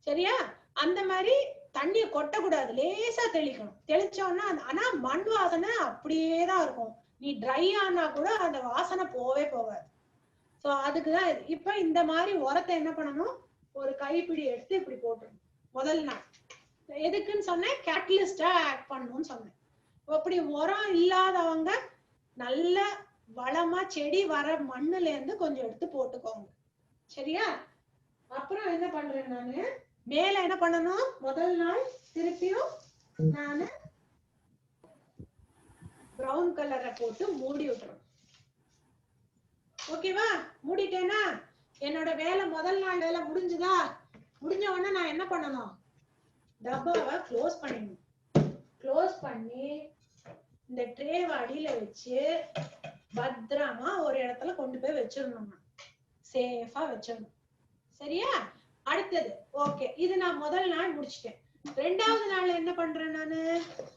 சரியா? அந்த மாதிரி தண்ணிய கொட்டக்கூடாது, லேசா தெளிக்கணும். தெளிச்சோம்னா ஆனா மண் வாசனை அப்படியேதான் இருக்கும். நீ ட்ரை ஆனா கூட அந்த வாசனை போவே போகாது. சோ அதுக்குதான் இப்ப இந்த மாதிரி உரத்தை என்ன பண்ணணும், ஒரு கைப்பிடி எடுத்து இப்படி போட்டுருணும் முதல் நாள். எதுக்குன்னு சொன்னேன், கேட்டலிஸ்டா ஆக்ட் பண்ணணும்னு சொன்னேன். அப்படி உரம் இல்லாதவங்க நல்ல வளமா செடி வர மண்ணுல இருந்து கொஞ்சம் எடுத்து போட்டுக்கோங்க. சரியா? அப்புறம் என்ன பண்றேன் நானு, மேல என்ன பண்ணணும், முதல் நாள் திருப்பியும் நானு பிரவுன் கலரை போட்டு மூடி விட்டுறோம். ஓகேவா? மூடிட்டேனா என்னோட வேலை, முதல் நாள் வேலை முடிஞ்சுதா? முடிஞ்ச உடனே நான் என்ன பண்ணணும், டப்பாவை க்ளோஸ் பண்ணிடணும். க்ளோஸ் பண்ணி இந்த ட்ரேவை அடியில வச்சு பத்திரமா ஒரு இடத்துல கொண்டு போய் வச்சிடணும், சேஃபா வச்சிடணும். சரியா? அடுத்தது ஓகே, இது நான் முதல் நாள் முடிச்சிட்டேன். ரெண்டாவது நாள் என்ன பண்றேன் நானு,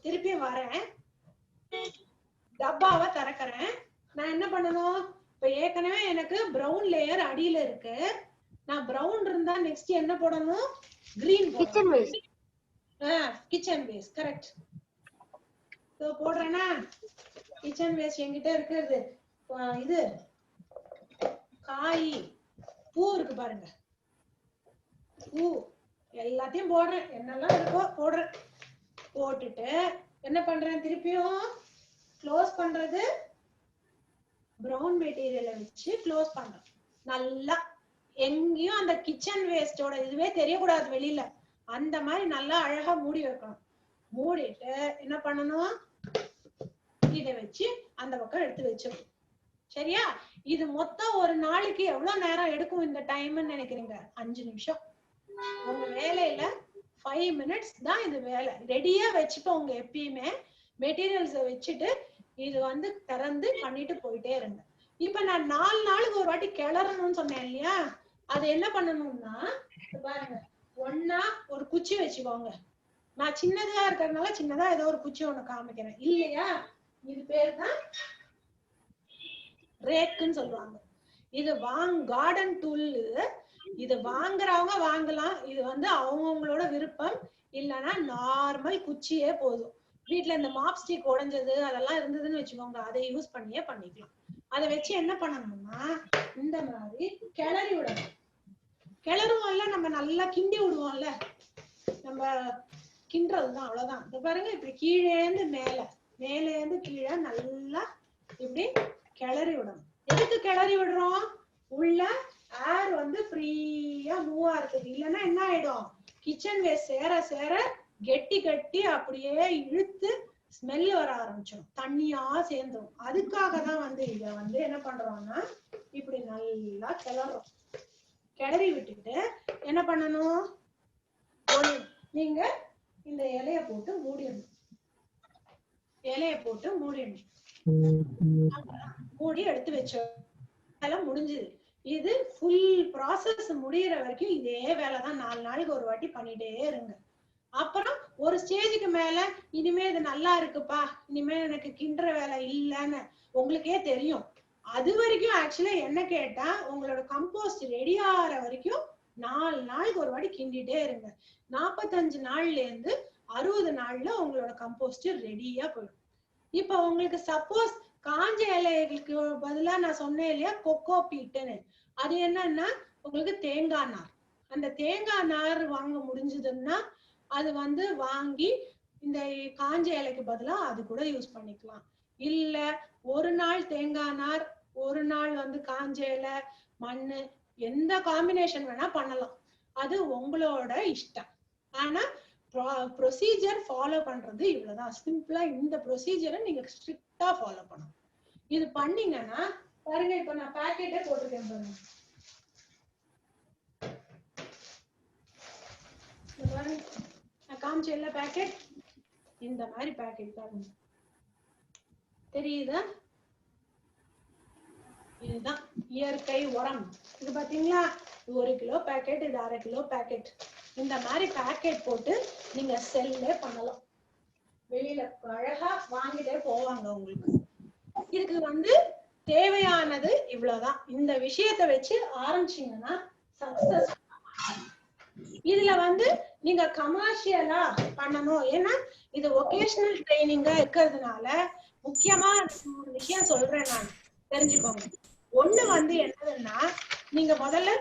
திருப்பி வரேன், டப்பாவை திறக்கிறேன். நான் என்ன பண்ணணும், இப்ப ஏற்கனவே எனக்கு பிரவுன் லேயர் அடியில இருக்கு. நான் பிரவுன் இருந்தா நெக்ஸ்ட் என்ன போடணும், green kitchen waste. Kitchen waste correct. So போடுறேனா, கிச்சன் வேஸ்ட் என்கிட்ட இருக்கிறது இது காய் பூ இருக்கு பாருங்க, பூ எல்லாத்தையும் போடுறேன், என்னெல்லாம் இருக்கோ போடுறேன். போட்டுட்டு என்ன பண்றேன், திருப்பியும் க்ளோஸ் பண்றது பிரவுன் மெட்டீரியலை வச்சு க்ளோஸ் பண்றேன். நல்லா எங்கேயும் அந்த கிச்சன் வேஸ்டோட இதுவே தெரியக்கூடாது வெளியில, அந்த மாதிரி நல்லா அழகா மூடி வைக்கணும். மூடிட்டு என்ன பண்ணணும், இதை வச்சு அந்த பக்கம் எடுத்து வச்சிடணும். சரியா? இது மொத்தம் ஒரு நாளைக்கு எவ்வளவு நேரம் எடுக்கும் இந்த டைம்னு நினைக்கிறீங்க? 5 நிமிஷம். உங்க வேலையில 5 மினிட்ஸ் தான் இது வேலை. ரெடியா வச்சுக்கோங்க, எப்பயுமே மெட்டீரியல்ஸ வச்சுட்டு இது வந்து திறந்து பண்ணிட்டு போயிட்டே இருங்க. இப்ப நான் 4 நாளுக்கு ஒரு வாட்டி கிளறணும்னு சொன்னேன் இல்லையா, அது என்ன பண்ணணும்னா பாருங்க, ஒன்னா ஒரு குச்சி வச்சுக்கோங்க. நான் சின்னதா இருக்கிறதுனால சின்னதா ஏதோ ஒரு குச்சி ஒண்ணு காமிக்கிறேன் இல்லையா. இது பேர் தான் ரேக்குன்னு சொல்லுவாங்க. இது கார்டன் டூல். இது வாங்குறவங்க வாங்கலாம், இது வந்து அவங்கவுங்களோட விருப்பம். இல்லைன்னா நார்மல் குச்சியே போதும். வீட்டுல இந்த மாப் ஸ்டிக் உடைஞ்சது அதெல்லாம் இருந்ததுன்னு வச்சுக்கோங்க, அதை யூஸ் பண்ணியே பண்ணிக்கலாம். அதை வச்சு என்ன பண்ணணும்னா இந்த மாதிரி கிளறி விடணும். கிளறுவோம்ல, நம்ம நல்லா கிண்டி விடுவோம்ல, நம்ம கிண்டுறதுதான், அவ்வளவுதான். இந்த பாருங்க, இப்படி கீழேந்து மேல, மேலேந்து கீழே நல்லா இப்படி கிளறி விடணும். எதுக்கு கிளறி விடுறோம், உள்ள ஏர் வந்து ஃப்ரீயா மூவ் ஆகுது. இல்லைன்னா என்ன ஆயிடும், கிச்சன் வேஸ்ட் சேர சேர கெட்டி கட்டி அப்படியே இழுத்து ஸ்மெல் வர ஆரம்பிச்சிடும், தண்ணியா சேர்ந்துடும். அதுக்காக தான் வந்து இத வந்து என்ன பண்றோம்னா இப்படி நல்லா கிளறோம். கிளறி விட்டுட்டு என்ன பண்ணணும், நீங்க இந்த இலைய போட்டு மூடிடணும். இலைய போட்டு மூடிடணும். மூடி எடுத்து வச்ச முடிஞ்சது. இது ஃபுல் ப்ராசஸ் முடியற வரைக்கும் இதே வேலைதான் 4 நாளைக்கு ஒரு வாட்டி பண்ணிட்டே இருங்க. அப்புறம் ஒரு ஸ்டேஜுக்கு மேல இனிமே இது நல்லா இருக்குப்பா, இனிமே எனக்கு கிண்டுற வேலை இல்லைன்னு உங்களுக்கே தெரியும். அது வரைக்கும் ஆக்சுவலா என்ன கேட்டா உங்களோட கம்போஸ்ட் ரெடி ஆகிற வரைக்கும் 4 நாளைக்கு ஒரு வாட்டி கிண்டிட்டே இருங்க. 45 நாள்ல இருந்து 60 நாள்ல உங்களோட கம்போஸ்ட் ரெடியா போயிடும். இப்ப உங்களுக்கு சப்போஸ் காஞ்ச இலைகளுக்கு பதிலா நான் சொன்னேன் இல்லையா கொக்கோ பீட்டுன்னு, அது என்னன்னா உங்களுக்கு தேங்காய் நார். அந்த தேங்காய் நார் வாங்க முடிஞ்சதுன்னா அது வாங்கி இந்த காஞ்ச இலைக்கு பதிலா அது கூட யூஸ் பண்ணிக்கலாம். இல்ல ஒரு நாள் தேங்காய் நார், ஒரு நாள் காஞ்ச இலை, மண்ணு, எந்த காம்பினேஷன் வேணா பண்ணலாம். அது உங்களோட இஷ்டம். ஆனா ப்ரொசீஜர் ஃபாலோ பண்றது இவ்வளவுதான் சிம்பிளா. இந்த ப்ரொசீஜரை நீங்க ஸ்ட்ரிக்டா ஃபாலோ பண்ணணும். இது பண்ணீங்கன்னா பாருங்க, இப்ப நான் பேக்கெட்டே போட்டிருக்கேன் பாருங்க. நான் காமிச்ச எல்லா பேக்கெட் இந்த மாதிரி பேக்கெட் பாருங்க, தெரியுதா? இதுதான் இயற்கை உரம். இது பாத்தீங்களா, 1 கிலோ பேக்கெட், இது 1/2 கிலோ பேக்கெட். இந்த மாதிரி பேக்கெட் போட்டு நீங்க செல்லே பண்ணலாம். வெளியில அழகா வாங்கிட்டே போவாங்க உங்களுக்கு. இதுக்கு தேவையானது இவ்வளவுதான். இந்த விஷயத்தை வச்சு ஆரம்பிச்சீங்கன்னா சக்சஸ். இதுல நீங்க கமர்ஷியலா பண்ணணும். ஏன்னா இது ஒகேஷனல் ட்ரைனிங்கா இருக்கிறதுனால முக்கியமா ஒரு விஷயம் சொல்றேன், நான் தெரிஞ்சுக்கோங்க. ஒண்ணு என்னதுன்னா, நீங்க முதல்ல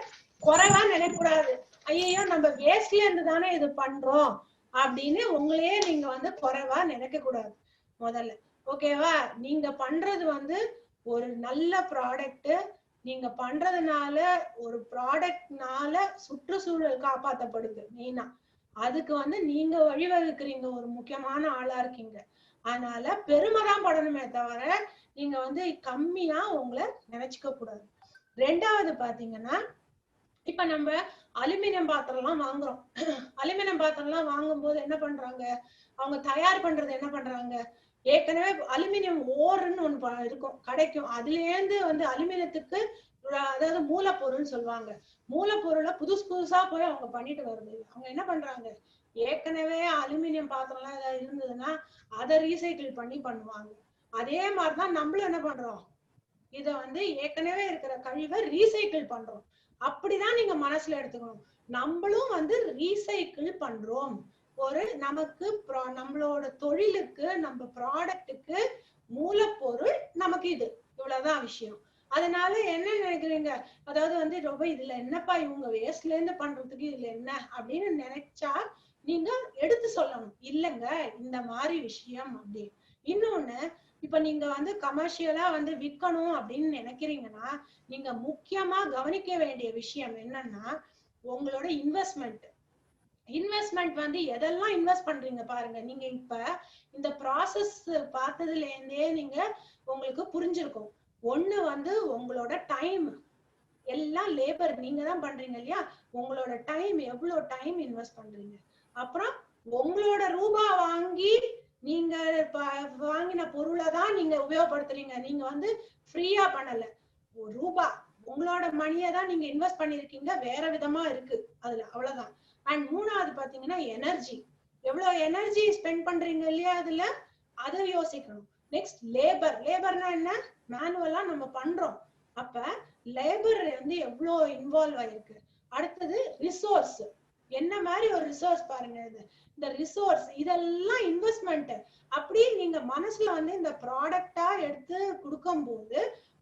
குறைவா நினைக்கூடாது. ஐயோ நம்ம வேஸ்ட்ல இருந்து தானே இது பண்றோம் அப்படின்னு உங்களையே நீங்க குறைவா நினைக்க கூடாது முதல்ல. ஓகேவா? நீங்க பண்றது ஒரு நல்ல ப்ராடக்ட். நீங்க பண்றதுனால ஒரு ப்ராடக்ட்னால சுற்றுச்சூழல் காப்பாற்றப்படுது மெயினா. அதுக்கு நீங்க வழிவகுக்கிறீங்க, ஒரு முக்கியமான ஆளா இருக்கீங்க. அதனால பெருமைதான் படணுமே தவிர நீங்க கம்மியா உங்களை நினைச்சுக்க கூடாது. 2வது பாத்தீங்கன்னா, இப்ப நம்ம அலுமினியம் பாத்திரம் எல்லாம் வாங்குறோம். அலுமினியம் பாத்திரம் எல்லாம் வாங்கும் போது என்ன பண்றாங்க, அவங்க தயார் பண்றது என்ன பண்றாங்க, ஏற்கனவே அலுமினியம் ஓர்ன்னு ஒண்ணு இருக்கும் கிடைக்கும். அதுல இருந்து அலுமினியத்துக்கு அதாவது மூலப்பொருள் சொல்லுவாங்க. மூலப்பொருளை புதுசா போய் அவங்க பண்ணிட்டு வருது. அவங்க என்ன பண்றாங்க, ஏற்கனவே அலுமினியம் பாத்திரம் எல்லாம் ஏதாவது இருந்ததுன்னா அதை ரீசைக்கிள் பண்ணி பண்ணுவாங்க. அதே மாதிரிதான் நம்மளும் என்ன பண்றோம், இத ஏற்கனவே இருக்கிற கழிவை ரீசைக்கிள் பண்றோம். அப்படிதான் நீங்க மனசுல எடுத்துக்கணும். நம்மளும் ரீசைக்கிள் பண்றோம். ஒரு நமக்கு நம்மளோட தொழிலுக்கு, நம்ம ப்ராடக்ட்டுக்கு மூலப்பொருள் நமக்கு இது. இவ்வளவுதான் விஷயம். அதனால என்ன நினைக்கிறீங்க, அதாவது ரொம்ப இதுல என்னப்பா இவங்க வேஸ்ட்ல இருந்து பண்றதுக்கு இதுல என்ன அப்படின்னு நினைச்சா நீங்க எடுத்து சொல்லணும், இல்லங்க இந்த மாதிரி விஷயம் அப்படி. இன்னொன்னு, இப்ப நீங்க கமர்ஷியலா விற்கணும் அப்படின்னு நினைக்கிறீங்கன்னா நீங்க முக்கியமா கவனிக்க வேண்டிய விஷயம் என்னன்னா, உங்களோட இன்வெஸ்ட்மெண்ட் எதெல்லாம் இன்வெஸ்ட் பண்றீங்க பாருங்க. நீங்க இப்ப இந்த ப்ராசஸ் பார்த்ததுல இருந்தே நீங்க உங்களுக்கு புரிஞ்சிருக்கும். ஒண்ணு உங்களோட டைம், எல்லாம் லேபர் நீங்க தான் பண்றீங்க இல்லையா, உங்களோட டைம், எவ்வளவு டைம் இன்வெஸ்ட் பண்றீங்க. அப்புறம் உங்களோட ரூபா வாங்கி நீங்க வாங்கின பொருளை தான் நீங்க உபயோகப்படுத்துறீங்க. நீங்க ஃப்ரீயா பண்ணல, ஒரு ரூபா உங்களோட மணியை தான் நீங்க இன்வெஸ்ட் பண்ணிருக்கீங்க, வேற விதமா இருக்கு அதுல, அவ்வளவுதான். அண்ட் 3வது பாத்தீங்கன்னா எனர்ஜி, எவ்வளவு எனர்ஜி ஸ்பெண்ட் பண்றீங்க இல்லையா அதுல, அதை யோசிக்கணும். நெக்ஸ்ட் லேபர்னா என்ன, மேனுவலா நம்ம பண்றோம், அப்ப லேபர் எவ்வளவு இன்வால்வ் ஆயிருக்கு. அடுத்தது ரிசோர்ஸ், என்ன மாதிரி ஒரு ரிசோர்ஸ் பாருங்க இது, இந்த ரிசோர்ஸ் இதெல்லாம் இன்வெஸ்ட்மெண்ட். அப்படி நீங்க மனசுல இந்த ப்ராடக்டா எடுத்து கொடுக்கும் போது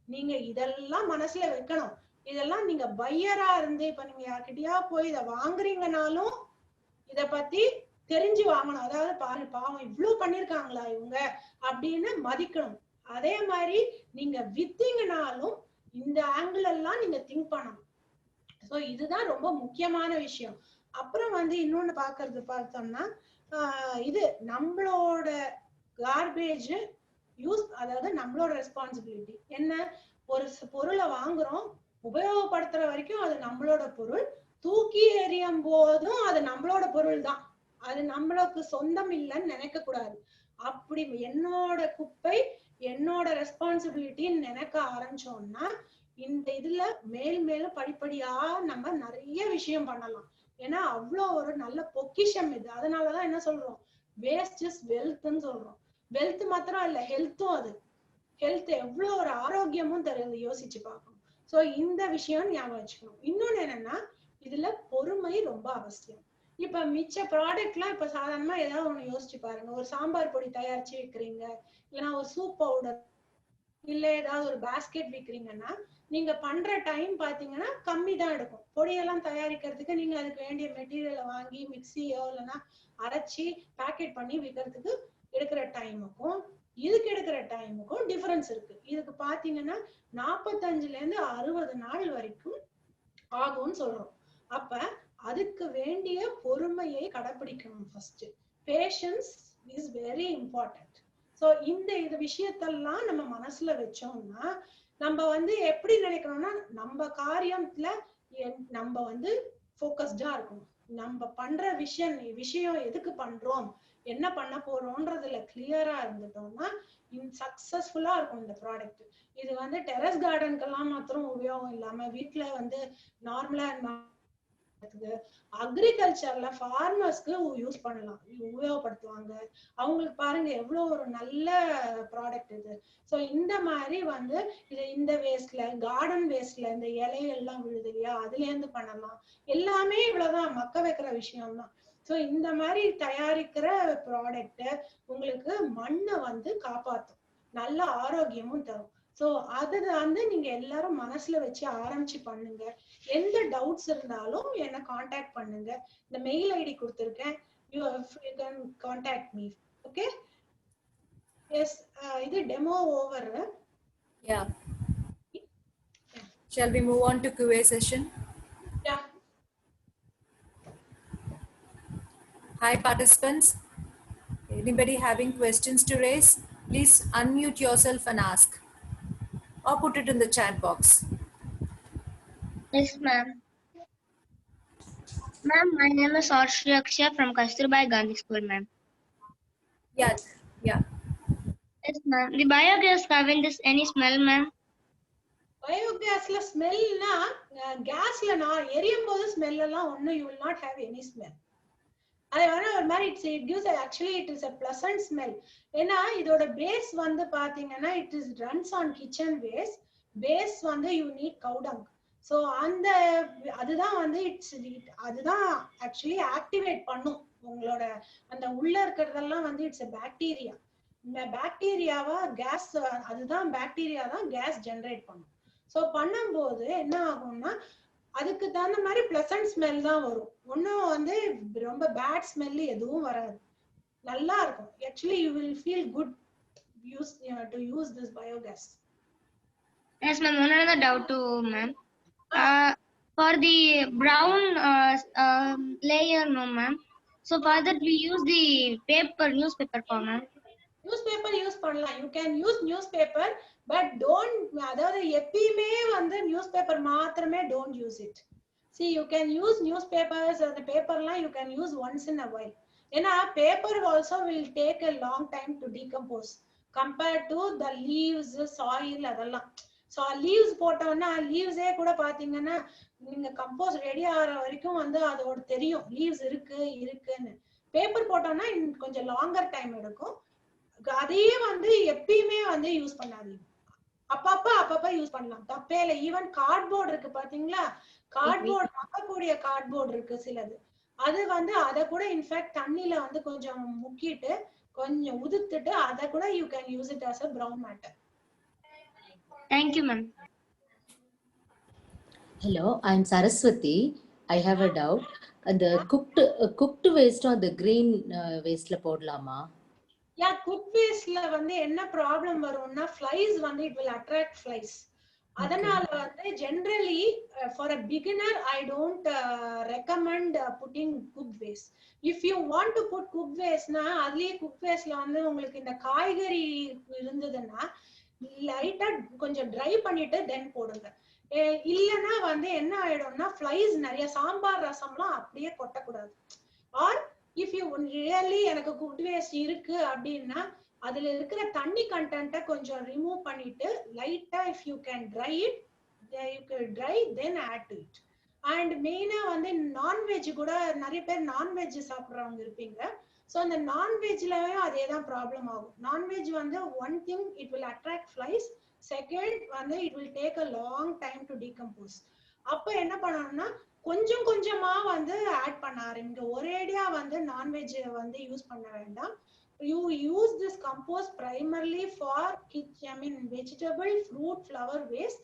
நீங்க இதெல்லாம் மனசுல வைக்கணும். இதெல்லாம் நீங்க பையரா இருந்து இப்ப நீங்க யார்கிட்டயா போய் இதை வாங்குறீங்கனாலும் இத பத்தி தெரிஞ்சு வாங்கணும். அதாவது பாவம் இவ்வளவு பண்ணிருக்காங்களா இவங்க அப்படின்னு மதிக்கணும். அதே மாதிரி நீங்க வித்தீங்கனாலும் இந்த ஆங்கிள் எல்லாம் நீங்க திங்க் பண்ணணும். சோ இதுதான் ரொம்ப முக்கியமான விஷயம். அப்புறம் இன்னொன்னு பாக்குறது பார்த்தோம்னா, இது நம்மளோட கார்பேஜ் யூஸ், அதாவது நம்மளோட ரெஸ்பான்சிபிலிட்டி என்ன, ஒரு பொருளை வாங்குறோம், உபயோகப்படுத்துற வரைக்கும் அது நம்மளோட பொருள், தூக்கி எறியும் போதும் அது நம்மளோட பொருள் தான். அது நம்மளுக்கு சொந்தம் இல்லைன்னு நினைக்க கூடாது. அப்படி என்னோட குப்பை என்னோட ரெஸ்பான்சிபிலிட்டின்னு நினைக்க ஆரம்பிச்சோம்னா இந்த இதுல மேல் மேலும் படிப்படியா நம்ம நிறைய விஷயம் பண்ணலாம். ஏன்னா அவ்வளோ ஒரு நல்ல பொக்கிஷம் இது. அதனாலதான் என்ன சொல்றோம், வேஸ்ட் இஸ் வெல்த்ன்னு சொல்றோம். வெல்த் மாத்திரம் இல்ல, ஹெல்த்தும். அது ஹெல்த் எவ்வளவு ஒரு ஆரோக்கியமும் தருது, யோசிச்சு பார்க்கணும். சோ இந்த விஷயம் ஞாபகம் வச்சுக்கணும். இன்னொன்னு என்னன்னா, இதுல பொறுமை ரொம்ப அவசியம். இப்ப மிச்ச ப்ராடக்ட் எல்லாம் இப்ப சாதாரணமா ஏதாவது ஒண்ணு யோசிச்சு பாருங்க. ஒரு சாம்பார் பொடி தயாரிச்சு விக்கிறீங்க, இல்லைன்னா ஒரு சூப் பவுடர், இல்ல ஏதாவது ஒரு பாஸ்கெட் விக்கிறீங்கன்னா நீங்க பண்ற டைம் பாத்தீங்கன்னா கம்மி தான் எடுக்கும். பொடியெல்லாம் தயாரிக்கிறதுக்கு நீங்க அதுக்கு வேண்டிய மெட்டீரியலை வாங்கி மிக்சியோ இல்லைன்னா அரைச்சி பேக்கெட் பண்ணி விற்கிறதுக்கு எடுக்கிற டைமுக்கும் இதுக்கு எடுக்கிற டைமுக்கும் டிஃபரன்ஸ் இருக்கு. இதுக்கு பாத்தீங்கன்னா 45ல இருந்து 60 நாள் வரைக்கும் ஆகும்னு சொல்றோம். அப்ப அதுக்கு வேண்டிய பொறுமையை கடைபிடிக்கணும். First patience is very important. So இந்த விஷயத்தெல்லாம் நம்ம மனசுல வச்சோம்னா நம்ம எப்படி நினைக்கணும்னா, நம்ம காரியத்துல நம்ம போக்கஸ்டா இருக்கணும். நம்ம பண்ற விஷயம் எதுக்கு பண்றோம், என்ன பண்ண போறோம்ன்றதுல கிளியரா இருந்துட்டோம்னா சக்சஸ்ஃபுல்லா இருக்கும் இந்த ப்ராடக்ட். இது டெரஸ் கார்டனுக்கெல்லாம் மாத்திரம் உபயோகம் இல்லாம வீட்டுல நார்மலா அக்ரிகல்ச்சர்ல ஃபார்மர்ஸ்க்கு யூஸ் பண்ணலாம், உபயோகப்படுத்துவாங்க. அவங்களுக்கு பாருங்க எவ்வளவு ஒரு நல்ல ப்ராடக்ட் இது. சோ இந்த மாதிரி இது இந்த வேஸ்ட்ல, கார்டன் வேஸ்ட்ல இந்த இலையெல்லாம் விழுது இல்லையா, அதுல இருந்து பண்ணலாம். எல்லாமே இவ்வளவுதான், மக்க வைக்கிற விஷயம் தான். சோ இந்த மாதிரி தயாரிக்கிற ப்ராடக்ட் உங்களுக்கு மண்ணை காப்பாத்தும், நல்ல ஆரோக்கியமும் தரும். சோ அது நீங்க எல்லாரும் மனசுல வச்சு ஆரம்பிச்சு பண்ணுங்க. எந்த டவுட்ஸ் இருந்தாலும் என்ன காண்டாக்ட் பண்ணுங்க. இந்த மெயில் ஐடி கொடுத்திருக்கேன், you can contact me. Okay, yes. இது demo over. Yeah. Shall we move on to QA session? Yeah. Hi participants, anybody having questions to raise, please unmute yourself and ask or put it in the chat box. Yes, ma'am. Ma'am, my name is Arshri Akshay from Kasturbai Gandhi School, ma'am. Yeah. Yes, ma'am. The biogas having this any smell, ma'am? பயோகேஸ்ல ஸ்மெல்னா, கேஸ்ல நான் எரியும் போது ஸ்மெல் எல்லாம் ஒண்ணு, you will not have any smell. அது ஒரு மாதிரி it gives actually it is a pleasant smell. ஏன்னா இதோட பேஸ் பாத்தீங்கன்னா it is runs on kitchen waste. Base you need cow dung. So அதுதான் அதுதான் ஆக்சுவலி ஆக்டிவேட் பண்ணும் உங்களோட அந்த உள்ள இருக்கிறதெல்லாம் இட்ஸ் a பாக்டீரியா. இந்த பாக்டீரியாவா கேஸ், அதுதான் பாக்டீரியா தான் கேஸ் ஜெனரேட் பண்ணும். சோ பண்ணும்போது என்ன ஆகும்னா அதுக்கு தகுந்த மாதிரி பிளசன்ட் ஸ்மெல் தான் வரும். ஒன்னும் ரொம்ப பேட் ஸ்மெல் எதுவும் வராது, நல்லா இருக்கும். Actually you will feel good to use this biogas. Yes, ma'am. Another doubt too, ma'am. For the brown layer, no, ma'am. So for that we use the newspaper for, ma'am. Newspaper use பண்ணலாம். You can use newspaper, but don't, அதாவது எப்பயுமே newspaper மாத்திரமே don't use it. See, you can use newspapers and the paperலாம் you can use once in a while. ஏன்னா paper also will take a long time to decompose compared to the leaves, soil அதெல்லாம். சோ லீவ்ஸ் போட்டோம்னா லீவ்ஸே கூட பாத்தீங்கன்னா நீங்க கம்போஸ் ரெடி ஆகிற வரைக்கும் அதோட தெரியும் லீவ்ஸ் இருக்குன்னு. பேப்பர் போட்டோம்னா கொஞ்சம் லாங்கர் டைம் எடுக்கும். அதையே எப்பயுமே யூஸ் பண்ணாதீங்க, அப்பப்ப யூஸ் பண்ணலாம், தப்பே இல்லை. ஈவன் கார்ட்போர்ட் இருக்கு பாத்தீங்களா, கார்ட்போர்ட் மக்கக்கூடிய கார்ட்போர்ட் இருக்கு சிலது, அது அதை கூட இன்ஃபேக்ட் தண்ணியில கொஞ்சம் முக்கிட்டு கொஞ்சம் உதுத்துட்டு அதை கூட you can use it as a brown matter. Thank you, ma'am. Hello, I'm Saraswati. I have a doubt. The cooked waste or the green waste la podalama? Yeah, cooked waste la enna problem varumna, flies it will attract flies. Adanal generally for a beginner I don't recommend putting cooked waste. If you want to put cooked waste na adliye cooked waste la ungalku inda காய்கறி இருந்ததுன்னா லைட்டா கொஞ்சம் ட்ரை பண்ணிட்டு தென் போடுங்க. இல்லைன்னா வந்து என்ன ஆயிடும்னா ஃப்ளைஸ் நிறைய சாம்பார் ரசம்லாம் அப்படியே கொட்டக்கூடாது. ஆர் இஃப் யூ ரியலி எனக்கு குட் வேஸ்ட் இருக்கு அப்படின்னா அதுல இருக்கிற தண்ணி கண்டென்ட்டை கொஞ்சம் ரிமூவ் பண்ணிட்டு லைட்டா if you can try it you can try then add to it. And மெயினா வந்து நான்வெஜ் கூட நிறைய பேர் நான்வெஜ் சாப்பிட்றவங்க இருப்பீங்க. ஸோ அந்த நான்வெஜ்லயும் அதே தான் ப்ராப்ளம் ஆகும். நான்வெஜ் வந்து one thing it will attract flies, second வந்து it will take a long time to decompose. அப்ப என்ன பண்ணணும்னா கொஞ்சம் கொஞ்சமா வந்து ஆட் பண்ண ஆரம்பிங்க. ஒரேடியா வந்து நான்வெஜ் வந்து யூஸ் பண்ண வேண்டாம். You use this compost primarily for vegetable, fruit, flower waste.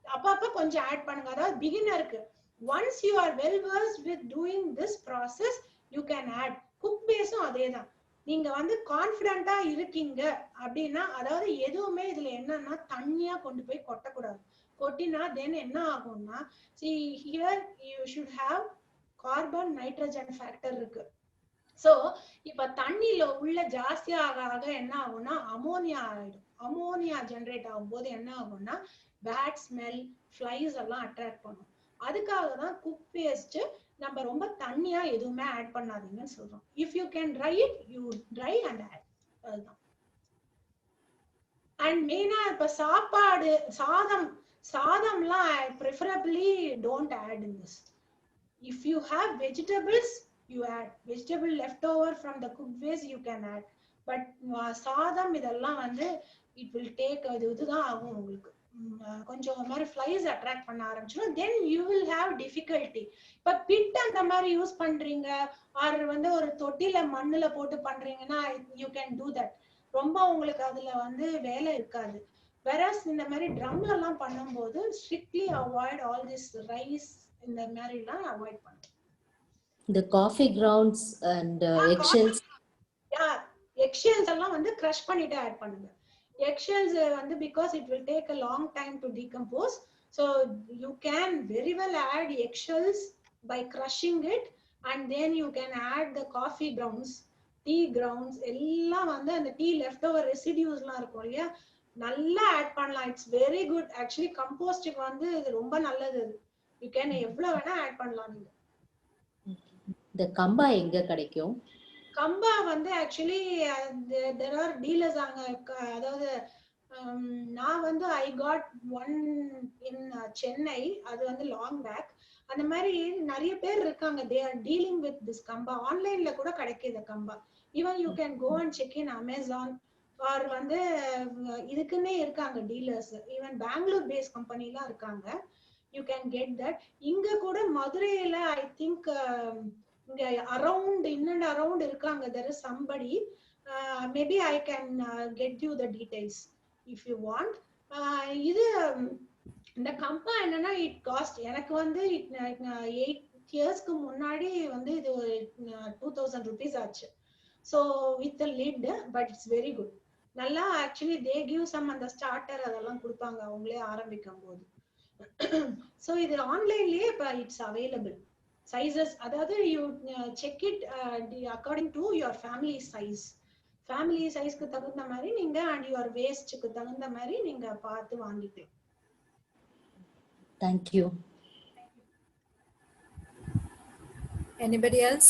அப்பப்ப கொஞ்சம் ஆட் பண்ணுங்க. அதாவது பிகினருக்கு once you are well versed with doing this process you can add. Cook பேஸும் அதேதான். நீங்க வந்து கான்ஃபிடென்ட்டா இருக்கீங்க அப்படின்னா, அதாவது எதுவுமே இதுல என்னன்னா தண்ணியா கொண்டு போய் கொட்டக்கூடாது. கொட்டினா தென் என்ன ஆகும்னா, see here you should have carbon nitrogen factor இருக்கு. சோ இப்ப தண்ணியில உள்ள ஜாஸ்தியா ஆக என்ன ஆகும்னா அமோனியா ஆயிடும். அமோனியா ஜெனரேட் ஆகும் போது என்ன ஆகும்னா பேட் ஸ்மெல், ஃப்ளைஸ் எல்லாம் அட்ராக்ட் பண்ணும். அதுக்காக தான் குக் பேஸ்ட் நம்ம ரொம்ப தண்ணியா எதுவுமே ஆட் பண்ணாதீங்கன்னு சொல்றோம். If you can try it you try and add. அதுதான். அண்ட் மெயினா இப்ப சாப்பாடு சாதம்லாம் preferably don't add in this. If you have vegetables you add vegetable leftover from the cooked waste you can add, but சாதம் இதெல்லாம் வந்து it will take இதுதான் ஆகும். உங்களுக்கு கொஞ்சம் ஒரு மாதிரி ஃப்ளைஸ் அட்ராக்ட் பண்ண ஆரம்பிச்சிடும். then you will have difficulty. இப்ப பிட் அந்த மாதிரி யூஸ் பண்றீங்க ஆர் வந்து ஒரு தொட்டில மண்ணுல போட்டு பண்றீங்கன்னா you can do that. ரொம்ப உங்களுக்கு அதுல வந்து வேலை இருக்காது. whereas இந்த மாதிரி ட்ரம்ல எல்லாம் பண்ணும்போது strictly avoid all this rice இந்த மாதிரி எல்லாம் அவாய்ட் பண்ணுங்க. The coffee grounds and eggshells. Yeah, eggshells எல்லாம் வந்து crush பண்ணிட்டு add பண்ணுங்க. Eggshells வந்து because it will take a long time to decompose, so you can very well add eggshells by crushing it, and then you can add the coffee grounds, tea grounds எல்லாம் வந்து அந்த tea leftover residuesலாம் இருக்கும் இல்லையா, நல்லா ஆட் பண்ணலாம். It's very good. ஆக்சுவலி கம்போஸ்டுக்கு வந்து இது ரொம்ப நல்லது. யூ கேன் எவ்வளவு வேணா ஆட் பண்ணலாம் நீங்க. இந்த கம்பா எங்க கிடைக்கும்? கம்பா வந்து ஆக்சுவலி there are dealers அங்க. அதாவது நான் வந்து I got one in Chennai. அது வந்து லாங் பேக். அந்த மாதிரி நிறைய பேர் இருக்காங்க. they are dealing with this கம்பா. ஆன்லைன்ல கூட கிடைக்குது கம்பா. even you can go and check in Amazon or வந்து இதுக்குன்னே இருக்காங்க டீலர்ஸ். ஈவன் பெங்களூர் பேஸ் கம்பெனிலாம் இருக்காங்க. you can get that. இங்க கூட மதுரையில I think இங்க அரவுண்ட் in and around இருக்காங்க. there is somebody, maybe I can get you the details if you want. இது இந்த கம்பா என்னன்னா it cost எனக்கு வந்து 8 yearsக்கு முன்னாடி வந்து இது 2000 rupees ஆச்சு. so with the lid, but it's very good. நல்லா actually they give some அந்த ஸ்டார்டர் அதெல்லாம் கொடுப்பாங்க அவங்களே ஆரம்பிக்கும் போது. so இது ஆன்லைன்லயே இப்ப இட்ஸ் அவைலபிள். sizes அதாவது you check it according to your family size. family sizeக்கு தகுந்த மாதிரி நீங்க and your wasteக்கு தகுந்த மாதிரி நீங்க பார்த்து வாங்கிக்கலாம். Thank you. Anybody else?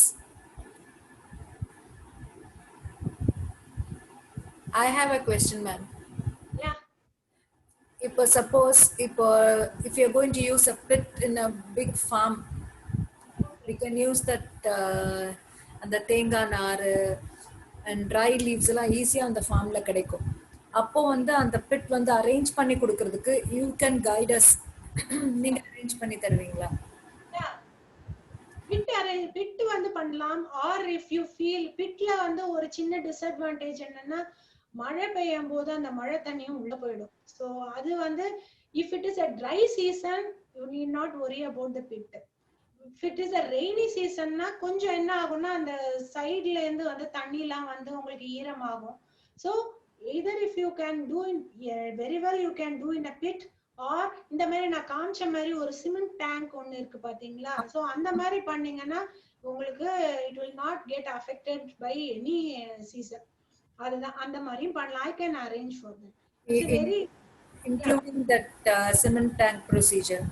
I have a question, ma'am. Yeah. Suppose if you're going to use a pit in a big farm, we can use that அந்த தேங்காய் நாறு and dry leaves எல்லாம் ஈஸியா அந்த ஃபார்ம்ல கிடைக்கும். அப்போ வந்து அந்த பிட் வந்து அரேஞ்ச் பண்ணி கொடுக்கிறதுக்கு you can guide us. நீங்க அரேஞ்ச் பண்ணி தருவீங்களா? பிட் வந்து பண்ணலாம். ஆர் இஃப் யூ ஃபீல் பிட்ல வந்து ஒரு சின்ன டிஸ்அட்வான்டேஜ் என்னன்னா மழை பெய்யும் போது அந்த மழை தண்ணியும் உள்ள போயிடும். ஸோ அது வந்து if it is a dry season you need not worry about the bit. If it is a rainy சீசன்னா கொஞ்சம் என்ன ஆகும்னா அந்த சைட்ல இருந்து வந்து தண்ணி எல்லாம் வந்து உங்களுக்கு ஈரமாகும். So either if you can do in very well you can do in a pit, or இந்த மாதிரி நான் காமிச்ச மாதிரி ஒரு சிமெண்ட் டேங்க் ஒன்னு இருக்கு பாத்தீங்களா. சோ அந்த மாதிரி பண்ணீங்கன்னா உங்களுக்கு it will not get affected by any season. அதுதான் அந்த மாதிரியும் பண்ணலாம். I can arrange for that. It's very including that cement tank procedure.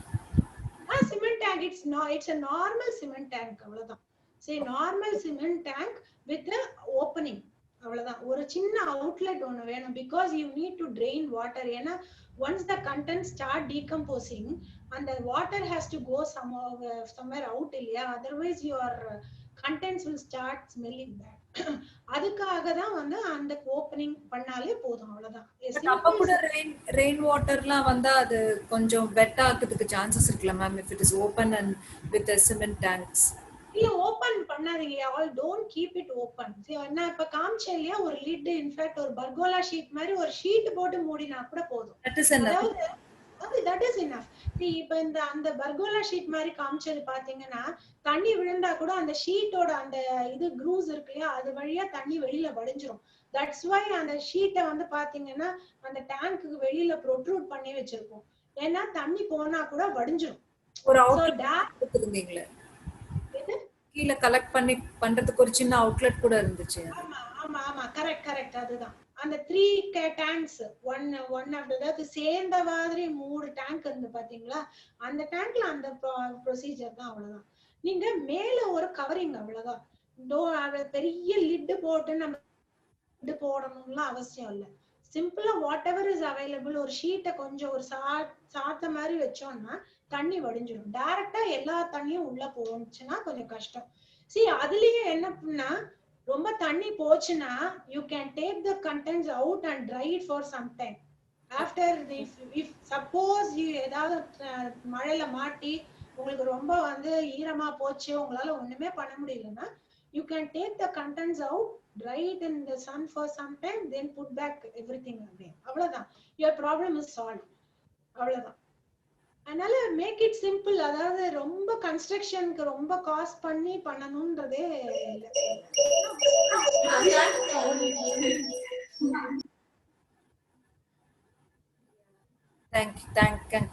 Cement tank, it's a normal cement tank, அவ்வளவுதான். say normal cement tank with the opening, அவ்வளவுதான். ஒரு சின்ன outlet ஒண்ணு வேணும், because you need to drain water. ஏன்னா once the content start decomposing and the water has to go somewhere out இல்லையா, otherwise your contents will start smelling bad. அதுக்காக தான் வந்து அந்த ஓப்பனிங் பண்ணாலே போதும், அவ்வளவுதான். அப்ப கூட ரெயின் வாட்டர்லாம் வந்தா அது கொஞ்சம் வெட் ஆகிறதுக்கு சான்சஸ் இருக்குல்ல ma'am, if it is open and with the cement tanks? இல்ல, ஓபன் பண்ணாதீங்க. All don't keep it open. நான் இப்ப காமிச்சேன் இல்லையா, ஒரு லிட், இன்ஃபேக்ட் ஒரு பர்கோலா ஷீட் மாதிரி ஒரு ஷீட் போட்டு மூடினா கூட போதும். that is enough. இப்ப இந்த அந்த பர்கோலா ஷீட் மாதிரி காமிச்சது பாத்தீங்கன்னா, தண்ணி விழுந்தா கூட அந்த ஷீட்டோட அந்த இது க்ரூஸ் இருக்கு இல்லையா, அது வழியா தண்ணி வெளியில வடிஞ்சிரும். தட்ஸ் வை அந்த ஷீட்டை வந்து பாத்தீங்கன்னா அந்த டேங்க்கு வெளியில ப்ரொட்ரூட் பண்ணி வச்சிருக்கோம். ஏன்னா தண்ணி போனா கூட வடிஞ்சிரும். ஒரு அவுட்லெட் கொடுத்திருந்தீங்களே, கீழ கலெக்ட் பண்ணி பண்றதுக்கு ஒரு சின்ன அவுட்லெட் கூட இருந்துச்சு. ஆமா ஆமா ஆமா, கரெக்ட் அதுதான். அந்த 3 டேங்க்ஸ் ஒன் ஆஃப்டர் தி சேர்ந்த மாதிரி 3 டேங்க் இருந்து பாத்தீங்களா, அந்த டேங்க்ல அந்த ப்ரொசீஜர் தான், அவ்வளவுதான். நீங்க மேல ஒரு கவரிங், அவ்வளவுதான். பெரிய லிட் போட்டு நம்ம லிட் போடணும்னு அவசியம் இல்ல. சிம்பிளா வாட் எவர் இஸ் அவைலபிள், ஒரு ஷீட்டை கொஞ்சம் ஒரு சாத்த மாதிரி வச்சோம்னா தண்ணி வடிஞ்சிடும். டைரக்டா எல்லா தண்ணியும் உள்ள போச்சுன்னா கொஞ்சம் கஷ்டம். அதுலயே என்ன பண்ணா, ரொம்ப தண்ணி போச்சுன்னா you can take the contents out and dry it for some time. After if suppose you ஏதாவது மழையில மாட்டி உங்களுக்கு ரொம்ப வந்து ஈரமா போச்சு, உங்களால ஒண்ணுமே பண்ண முடியலன்னா, you can take the contents out, dry it in the sun for some time, then put back everything again. அவ்வளவுதான். your problem is solved. அவ்வளவுதான். அதனால மேக் இட் சிம்பிள். அதாவது ரொம்ப கன்ஸ்ட்ரக்ஷனுக்கு ரொம்ப காஸ்ட் பண்ணி பண்ணணும்ன்றதே இல்லை.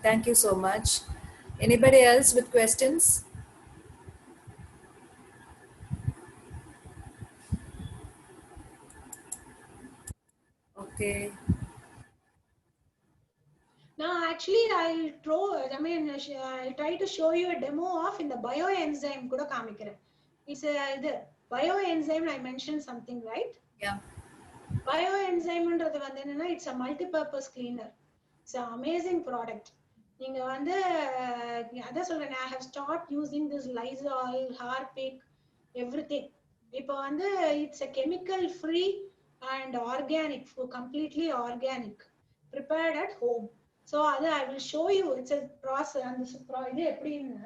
Thank you so much. Anybody else with questions? Okay. Now actually I'll try to show you a demo of in the bioenzyme kuda kaamikiren. It's a bioenzyme, I mentioned something, right? Yeah. Bioenzyme ன்றது வந்து என்னன்னா, it's a multi-purpose cleaner. It's an amazing product. நீங்க வந்து அத சொல்றேன், I have started using this Lysol, Harpic, everything. இப்போ வந்து it's a chemical free and organic, completely organic, prepared at home. So I will show you, it's a process and இது எப்படின்னு.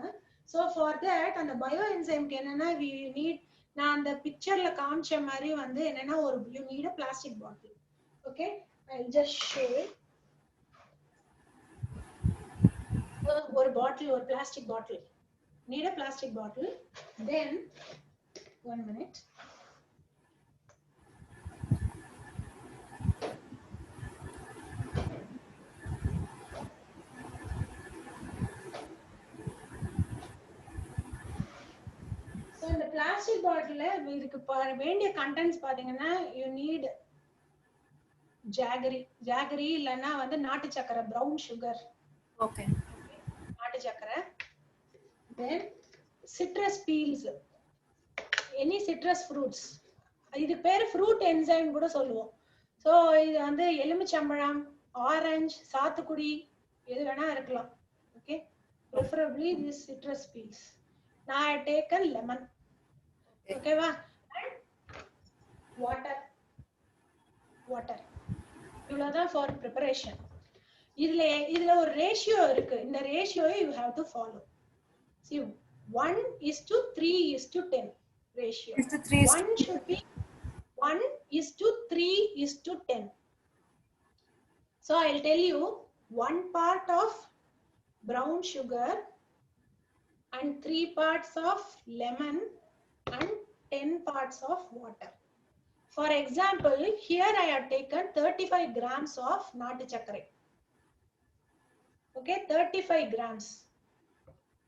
So for that அந்த bioenzyme என்னன்னா, we need, நான் அந்த பிக்சர்ல காமிச்ச மாதிரி வந்து என்னன்னா, ஒரு you need a plastic bottle. Okay, I'll just show it. ஒரு பாட்டில், ஒரு plastic bottle, need a plastic bottle. Then 1 minute. இந்த பிளாஸ்டிக் பாட்டில்ல இதுக்கு வேண்டிய கண்டென்ட்ஸ் பாத்தீங்கன்னா, யூ நீட் ஜாகரி இல்லன்னா வந்து நாட்டு சக்கரை, brown sugar. Okay. நாட்டு சக்கரை. Then citrus peels, any citrus fruits. இது பேரு ஃப்ரூட் என்சைம் கூட சொல்லுவோம். சோ இது வந்து எலுமிச்சம்பழம், ஆரஞ்சு, சாத்துக்குடி, எது வேணா இருக்கலாம். Okay, preferably these citrus peels. Now I have taken lemon. Okay va, and water. இவ்வளவுதான் for preparation. இதுல ஒரு ரேஷியோ இருக்கு. இந்த ரேஷியோவை you have to follow. See, 1:3:10 ratio. 1 should be 1:3:10. So I'll tell you, 1 part of brown sugar and 3 parts of lemon and 10 parts of water. For example, here I have taken 35 grams of நாட்டு சர்க்கரை. Okay, 35 grams.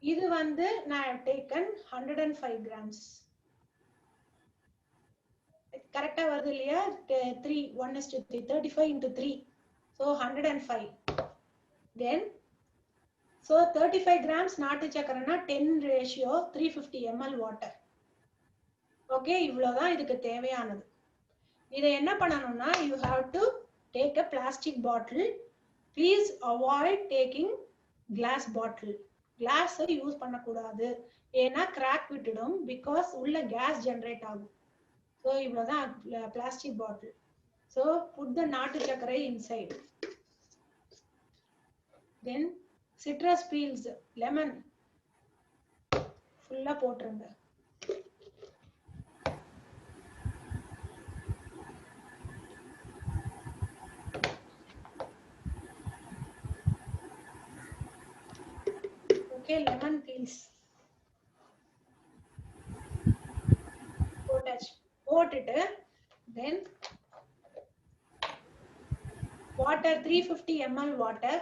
இது வந்து நான் have taken 105 grams. கரெக்டா வருது இல்லையா? 1:3, 35 into 3. So 105. then so 35 grams நாட்டு சக்கரைனா 10 ratio 350 ml water. ஓகே, இவ்வளவுதான் இதுக்கு தேவையானது. இதை என்ன பண்ணணும்னா you have to take a plastic bottle. Please avoid taking glass bottle. Glass use பண்ணக்கூடாது, ஏன்னா கிராக் விட்டுடும், பிகாஸ் உள்ள கேஸ் ஜெனரேட் ஆகும். ஸோ இவ்வளவுதான் plastic bottle. So put the nattu sakkarai inside. Then citrus peels, lemon ஃபுல்லா போட்டுருங்க. Okay, lemon please. போட்டுட்டு then water 350 ml water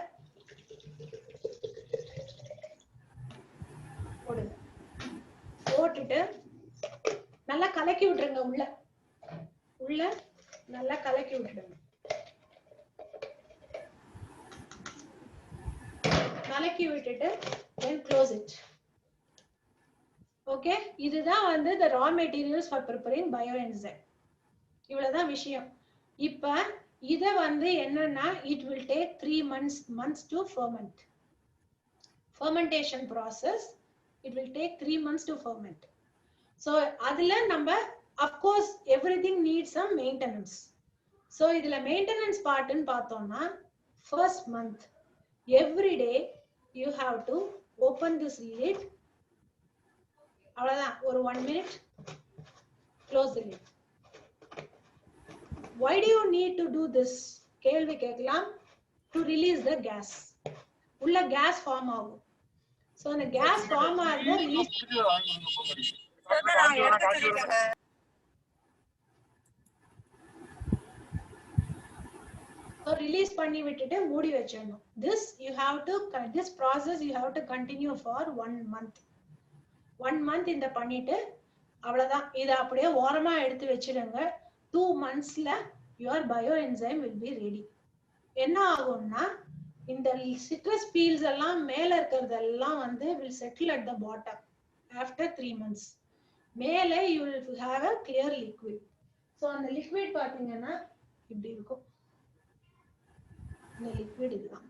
போடுங்க. போட்டுட்டு நல்லா கலக்கி விட்டுருங்க. உள்ள நல்லா கலக்கி விட்டுடுங்க. கலக்கி விட்டுட்டு then close it. ஓகே, இதுதான் வந்து the raw materials for preparing bioenzyme. இவ்வளவுதான் விஷயம். இப்ப இத வந்து என்னன்னா it will take 3 months to ferment. Fermentation process, it will take 3 months to ferment. So அதுல நம்ம of course everything needs some maintenance. So இதுல maintenance part ன்னு பார்த்தோம்னா first month every day you have to open this lid. அவ்வளவுதான், ஒரு 1 minute close the lid. Why do you need to do this? கேள்வி கேட்கலாம். To release the gas. உள்ள gas form ஆகும். So அந்த gas form ஆகுது release. So release பண்ணி விட்டுட்டு மூடி வச்சிடணும். This process you have to continue for 1 month. 1 month இந்த பண்ணிட்டு அவ்வளவுதான். இதை அப்படியே ஓரமா எடுத்து வச்சிடுங்க. 2 monthsல your bioenzyme will be ready. என்ன ஆகும்னா இந்த citrus peels எல்லாம் மேல இருக்கிறதெல்லாம் வந்து will settle at the bottom after 3 months. மேலே you will have a clear liquid. So அந்த liquid பாத்தீங்கன்னா இப்படி இருக்கும். இந்த liquid இதுதான்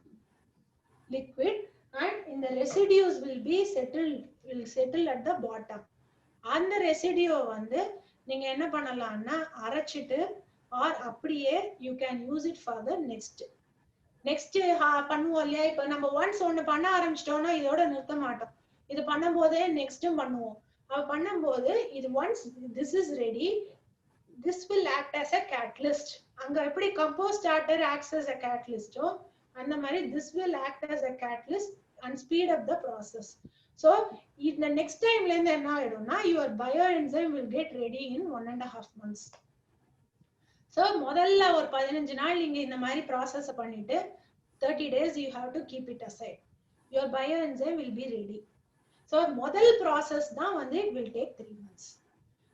liquid, and இந்த residues will settle at the bottom. அந்த ரெசிடியோ வந்து நீங்க என்ன பண்ணலாம்னா அரைச்சிட்டு ஆர் அப்படியே you can use it for the next பண்ணுவோம் இல்லையா. இப்ப நம்ம ஒன்ஸ் ஒண்ணு பண்ண ஆரம்பிச்சிட்டோம்னா இதோட நிறுத்த மாட்டோம். இது பண்ணும் போதே நெக்ஸ்டும் பண்ணுவோம். பண்ணும்போது இது once this is ready, this will act as a catalyst. அங்க எப்படி compost starter acts as a catalyst அந்த மாதிரி this will act as a catalyst and speed up the process. So if the next time la enna aidumna your bioenzyme will get ready in 1.5 months. So modalla or 15 நாள் நீங்க இந்த மாதிரி process பண்ணிட்டு 30 days you have to keep it aside. Your bioenzyme will be ready. So முதல் process தான் வந்து it will take 3 months.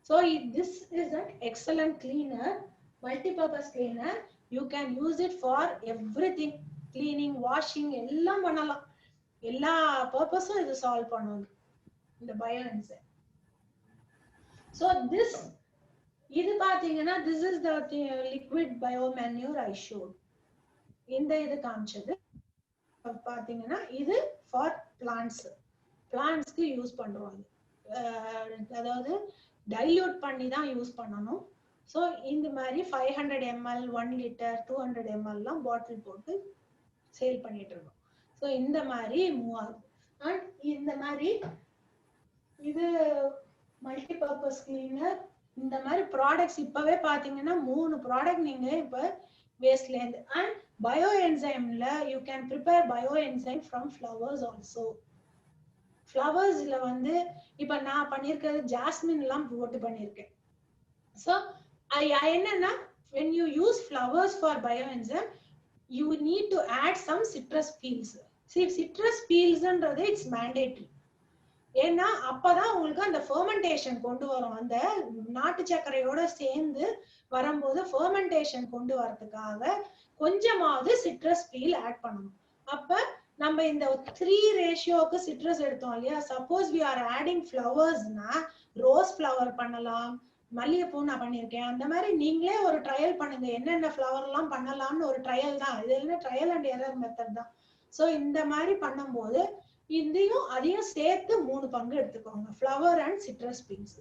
So this is an excellent cleaner, multi-purpose cleaner. You can use it for everything, cleaning, washing எல்லாம் பண்ணலாம். எல்லா பர்பஸும் இது சால்வ் பண்ணுவாங்க இந்த பயோஎன்சைம். So this இது பாத்தீங்கன்னா this is the liquid biomanure I showed. இந்த இது காமிச்சது பாத்தீங்கன்னா இது for பிளான்ட்ஸ்க்கு யூஸ் பண்ணுவாங்க. அதாவது டைல்யூட் பண்ணி தான் யூஸ் பண்ணணும். ஸோ இந்த மாதிரி 500 ml 1 liter 200 ml எல்லாம் பாட்டில் போட்டு சேல் பண்ணிட்டு இருக்கோம். ஸோ இந்த மாதிரி மூவ் ஆகும். அண்ட் இந்த மாதிரி இது மல்டிபர்பஸ் கிளீனர், இந்த மாதிரி ப்ராடக்ட்ஸ் இப்பவே பாத்தீங்கன்னா 3 ப்ராடக்ட் நீங்க இப்ப வேஸ்ட்ல இருந்து. அண்ட் பயோ என்சைம்ல you can prepare bio enzyme from flowers also. ஃப்ளவர்ஸ்ல வந்து இப்ப நான் பண்ணிருக்கிறது ஜாஸ்மின் எல்லாம் போட்டு பண்ணிருக்கேன். ஸோ என்னன்னா when you use flowers for bioenzyme you need to add some citrus peels. See, citrus peels ன்றது it's mandatory. ஏன்னா அப்பதான் உங்களுக்கு அந்த ஃபெர்மெண்டேஷன் கொண்டு வரும். அந்த நாட்டு சர்க்கரையோட சேர்ந்து வரும்போது ஃபெர்மெண்டேஷன் கொண்டு வரதுக்காக கொஞ்சமாவது சிட்ரஸ் பீல் ஆட் பண்ணணும். அப்ப நம்ம இந்த 3 ரேஷியோக்கு சிட்ரஸ் எடுத்தோம் இல்லையா, சப்போஸ் we are adding flowers-னா ரோஸ் ஃப்ளவர் பண்ணலாம், மல்லிகைப்பூ நான் பண்ணியிருக்கேன். அந்த மாதிரி நீங்களே ஒரு ட்ரையல் பண்ணுங்க, என்னென்ன ஃப்ளவர் எல்லாம் பண்ணலாம்னு ஒரு ட்ரையல் தான் இது. என்ன ட்ரையல் அண்ட் எரர் மெத்தட் தான். ஸோ இந்த மாதிரி பண்ணும்போது இதையும் அதையும் சேர்த்து 3 பங்கு எடுத்துக்கோங்க, flower and citrus pings.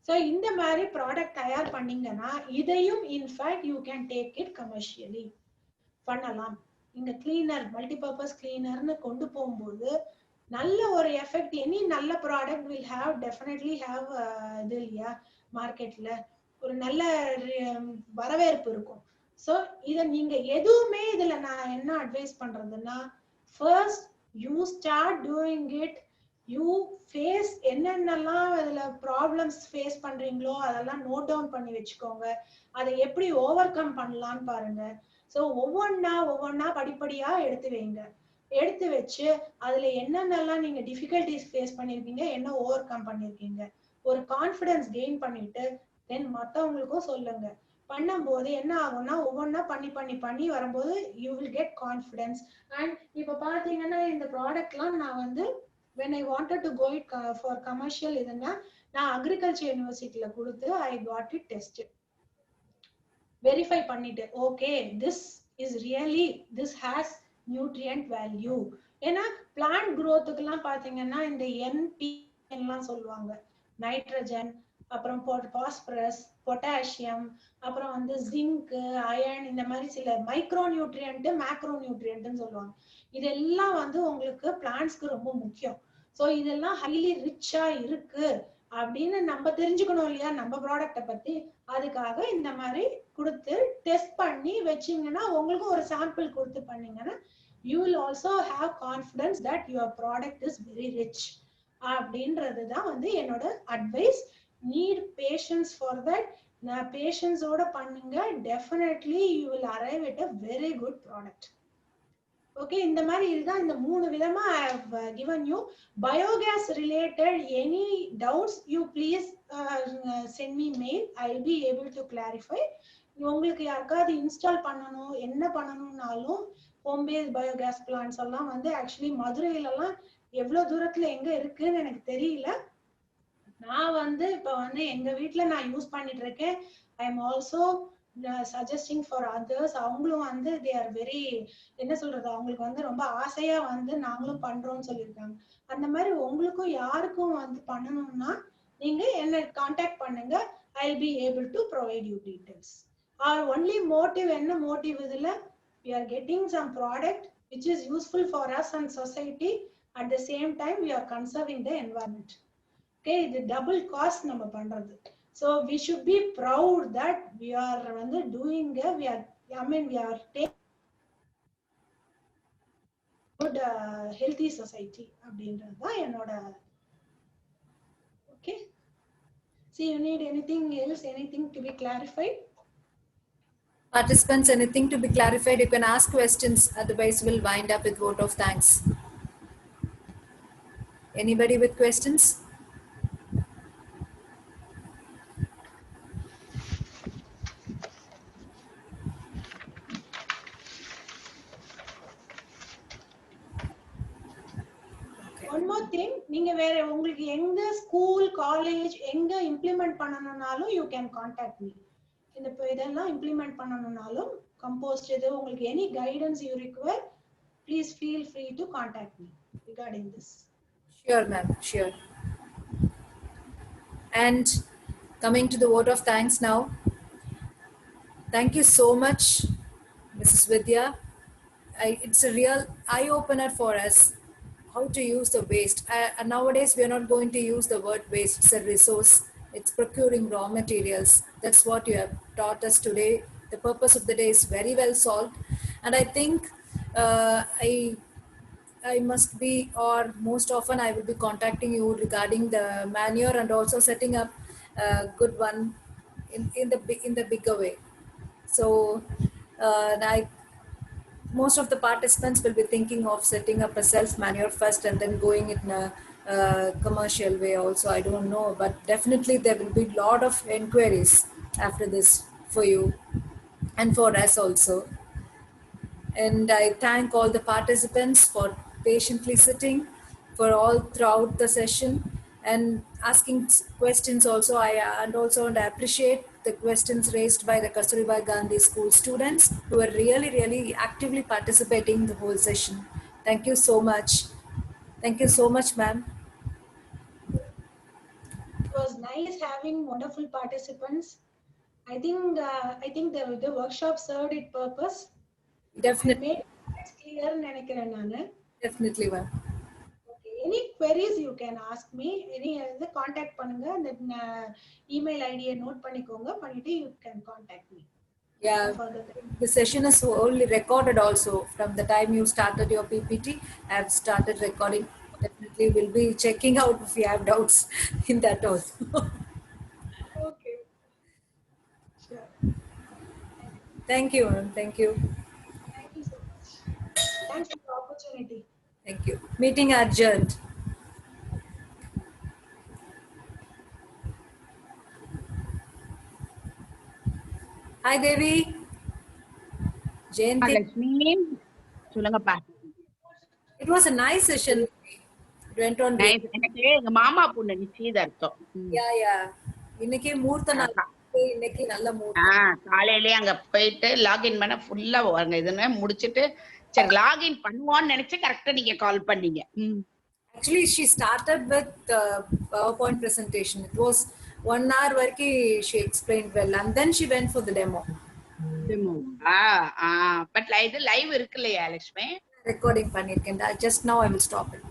So இந்த மாதிரி ப்ராடக்ட் தயார் பண்ணீங்கன்னா இதையும் in fact you can take it commercially பண்ணலாம். இங்க கிளீனர், மல்டிபர்பஸ் கிளீனர்னு கொண்டு போகும்போது நல்ல ஒரு எஃபெக்ட். எனி நல்ல product will have definitely have இது இல்லையா, மார்க்கெட்ல ஒரு நல்ல வரவேற்பு இருக்கும். ஸோ இதை நீங்க எதுவுமே இதுல நான் என்ன அட்வைஸ் பண்றதுன்னா, first you start doing it. You face என்னென்னலாம் அதுல ப்ராப்ளம்ஸ் ஃபேஸ் பண்றீங்களோ அதெல்லாம் நோட் டவுன் பண்ணி வச்சுக்கோங்க. அதை எப்படி ஓவர் கம் பண்ணலான்னு பாருங்க. ஸோ ஒவ்வொன்னா படிப்படியா எடுத்து வைங்க. எடுத்து வச்சு அதுல என்னென்னலாம் நீங்க டிஃபிகல்டிஸ் ஃபேஸ் பண்ணிருக்கீங்க, என்ன ஓவர் கம் பண்ணிருக்கீங்க, ஒரு கான்ஃபிடன்ஸ் கெயின் பண்ணிட்டு தென் மத்தவங்களுக்கும் சொல்லுங்க. பண்ணும்போது என்ன ஆகும்னா ஒவ்வொன்னா பண்ணி வரும்போது you will get confidence. And இப்ப பாத்தீங்கன்னா இந்த ப்ராடக்ட்லாம் நான் வந்து when I wanted to go it for commercial இதுன்னா நான் அக்ரிகல்ச்சர் யூனிவர்சிட்டியில கொடுத்து I got it tested, verify பண்ணிட்டு okay this is really this has nutrient value. ஏன்னா பிளான்ட் growthக்குலாம் பாத்தீங்கன்னா இந்த NP எல்லாம் சொல்லுவாங்க, நைட்ரஜன், அப்புறம் பாஸ்பரஸ், பொட்டாசியம், அப்புறம் வந்து ஜிங்க், அயர்ன், இந்த மாதிரி சில மைக்ரோ நியூட்ரியன்ட், மேக்ரோ நியூட்ரியன்ட்னு சொல்லுவாங்க. இதெல்லாம் வந்து உங்களுக்கு பிளான்ட்ஸ்க்கு ரொம்ப முக்கியம். ஸோ இதெல்லாம் ஹைலி ரிச்சா இருக்கு அப்படின்னு நம்ம தெரிஞ்சுக்கணும் இல்லையா நம்ம ப்ராடக்ட பத்தி. அதுக்காக இந்த மாதிரி கொடுத்து டெஸ்ட் பண்ணி வச்சீங்கன்னா, உங்களுக்கு ஒரு சாம்பிள் கொடுத்து பண்ணீங்கன்னா you will also have confidence that your product is very rich அப்படின்றது தான் வந்து என்னோட advice. need patience for that. நான் பேஷன்ஸோட பண்ணுங்க, definitely you will arrive at a very good product. Okay, இந்த மாதிரி இதுதான் இந்த 3 விதமா I have given you. Biogas related any doubts you please send me mail. I will be able to clarify. உங்களுக்கு யாருக்காவது இன்ஸ்டால் பண்ணணும், என்ன பண்ணணும்னாலும் ஹோம் பேஸ் பயோகேஸ் பிளான்ட்ஸ் எல்லாம் வந்து ஆக்சுவலி மதுரையில எல்லாம் எவ்வளவு தூரத்துல எங்க இருக்குன்னு எனக்கு தெரியல. நான் வந்து இப்ப வந்து எங்க வீட்டுல நான் யூஸ் பண்ணிட்டு இருக்கேன். I am also suggesting for others. அவங்களும் வந்து தே ஆர் வெரி, என்ன சொல்றது, அவங்களுக்கு வந்து ரொம்ப ஆசையா வந்து நாங்களும் பண்றோம்னு சொல்லியிருக்காங்க. அந்த மாதிரி உங்களுக்கும் யாருக்கும் வந்து பண்ணணும்னா நீங்க என்ன கான்டாக்ட் பண்ணுங்க. I will be able to provide you details. our only motive, என்ன motive இதுல, we are getting some product which is useful for us and society. At the same time we are conserving the environment. Okay, இது double cost நம்ம பண்றது. So we should be proud that we are வந்து doing we are we are taking good healthy society அப்படின்றது தான் என்னோட. Okay, see, you need anything else, anything to be clarified? Participants, anything to be clarified, you can ask questions, otherwise we'll wind up with vote of thanks. Anybody with questions? One more thing, நீங்க வேற உங்களுக்கு எங்க ஸ்கூல், காலேஜ் எங்க implement பண்ணனும்னாலும் you can contact me. இந்த இதெல்லாம் இம்ப்ளிமெண்ட் பண்ணனும்னாலும் கம்போஸ்ட் இது உங்களுக்கு any guidance you require, please feel free to contact me regarding this. Sure ma'am, sure. And coming to the vote of thanks now. Thank you so much Mrs. Vidya. It's a real eye opener for us how to use the waste. Nowadays we are not going to use the word waste. It's a resource. It's procuring raw materials. That's what you have taught us today. The purpose of the day is very well solved. And I think I must be, or most often I will be contacting you regarding the manure and also setting up a good one in the bigger way. So most of the participants will be thinking of setting up a self manure first and then going in a commercial way also. I don't know, but definitely there will be a lot of inquiries after this for you and for us also. And I thank all the participants for patiently sitting for all throughout the session and asking questions also. And also and I appreciate the questions raised by the Kasturibai Gandhi School students who are really, really actively participating in the whole session. Thank you so much. Thank you so much, ma'am. It was nice having wonderful participants. I think the workshop served its purpose. I Definitely, made it clear நினைக்கிறேன் நானு. definitely, ma'am. Okay. Any queries you can ask me. Any contact பண்ணுங்க. அந்த email ID note பண்ணிக்கோங்க. பண்ணிட்டு you can contact me. Yeah, Further. the session is only recorded also. From the time you started your PPT, I have started recording. Definitely will be checking out if you have doubts in that also. Okay. Sure. Thank you, ma'am. Thank you. Thank you so much. Thanks for the opportunity. Thank you. Meeting adjourned. Hi, Devi. Jayanti. Lakshmi சொல்லுங்கப்பா. It was a nice session. It went on. Nice. எனக்கு எங்க மாமா பொண்ணு நிச்சயதார்த்தம். Yeah, yeah. இன்னைக்கே மூர்த்த நாள். இன்னைக்கு நல்ல மூர்த்த. காலையிலே அங்க போயிட்டு லாகின் பண்ண ஃபுல்லா வாங்க இதுன்னு முடிச்சிட்டு சரி லாகின் பண்ணுவான்னு நினைச்சு கரெக்டா நீங்க கால் பண்ணீங்க. Actually, she started with PowerPoint presentation. It was 1 hour worki she explained well, and then she went for the demo. But இது லைவ் இருக்குல்லையா லட்சுமி? Recording பண்ணிருக்கேன். Just now I will stop it.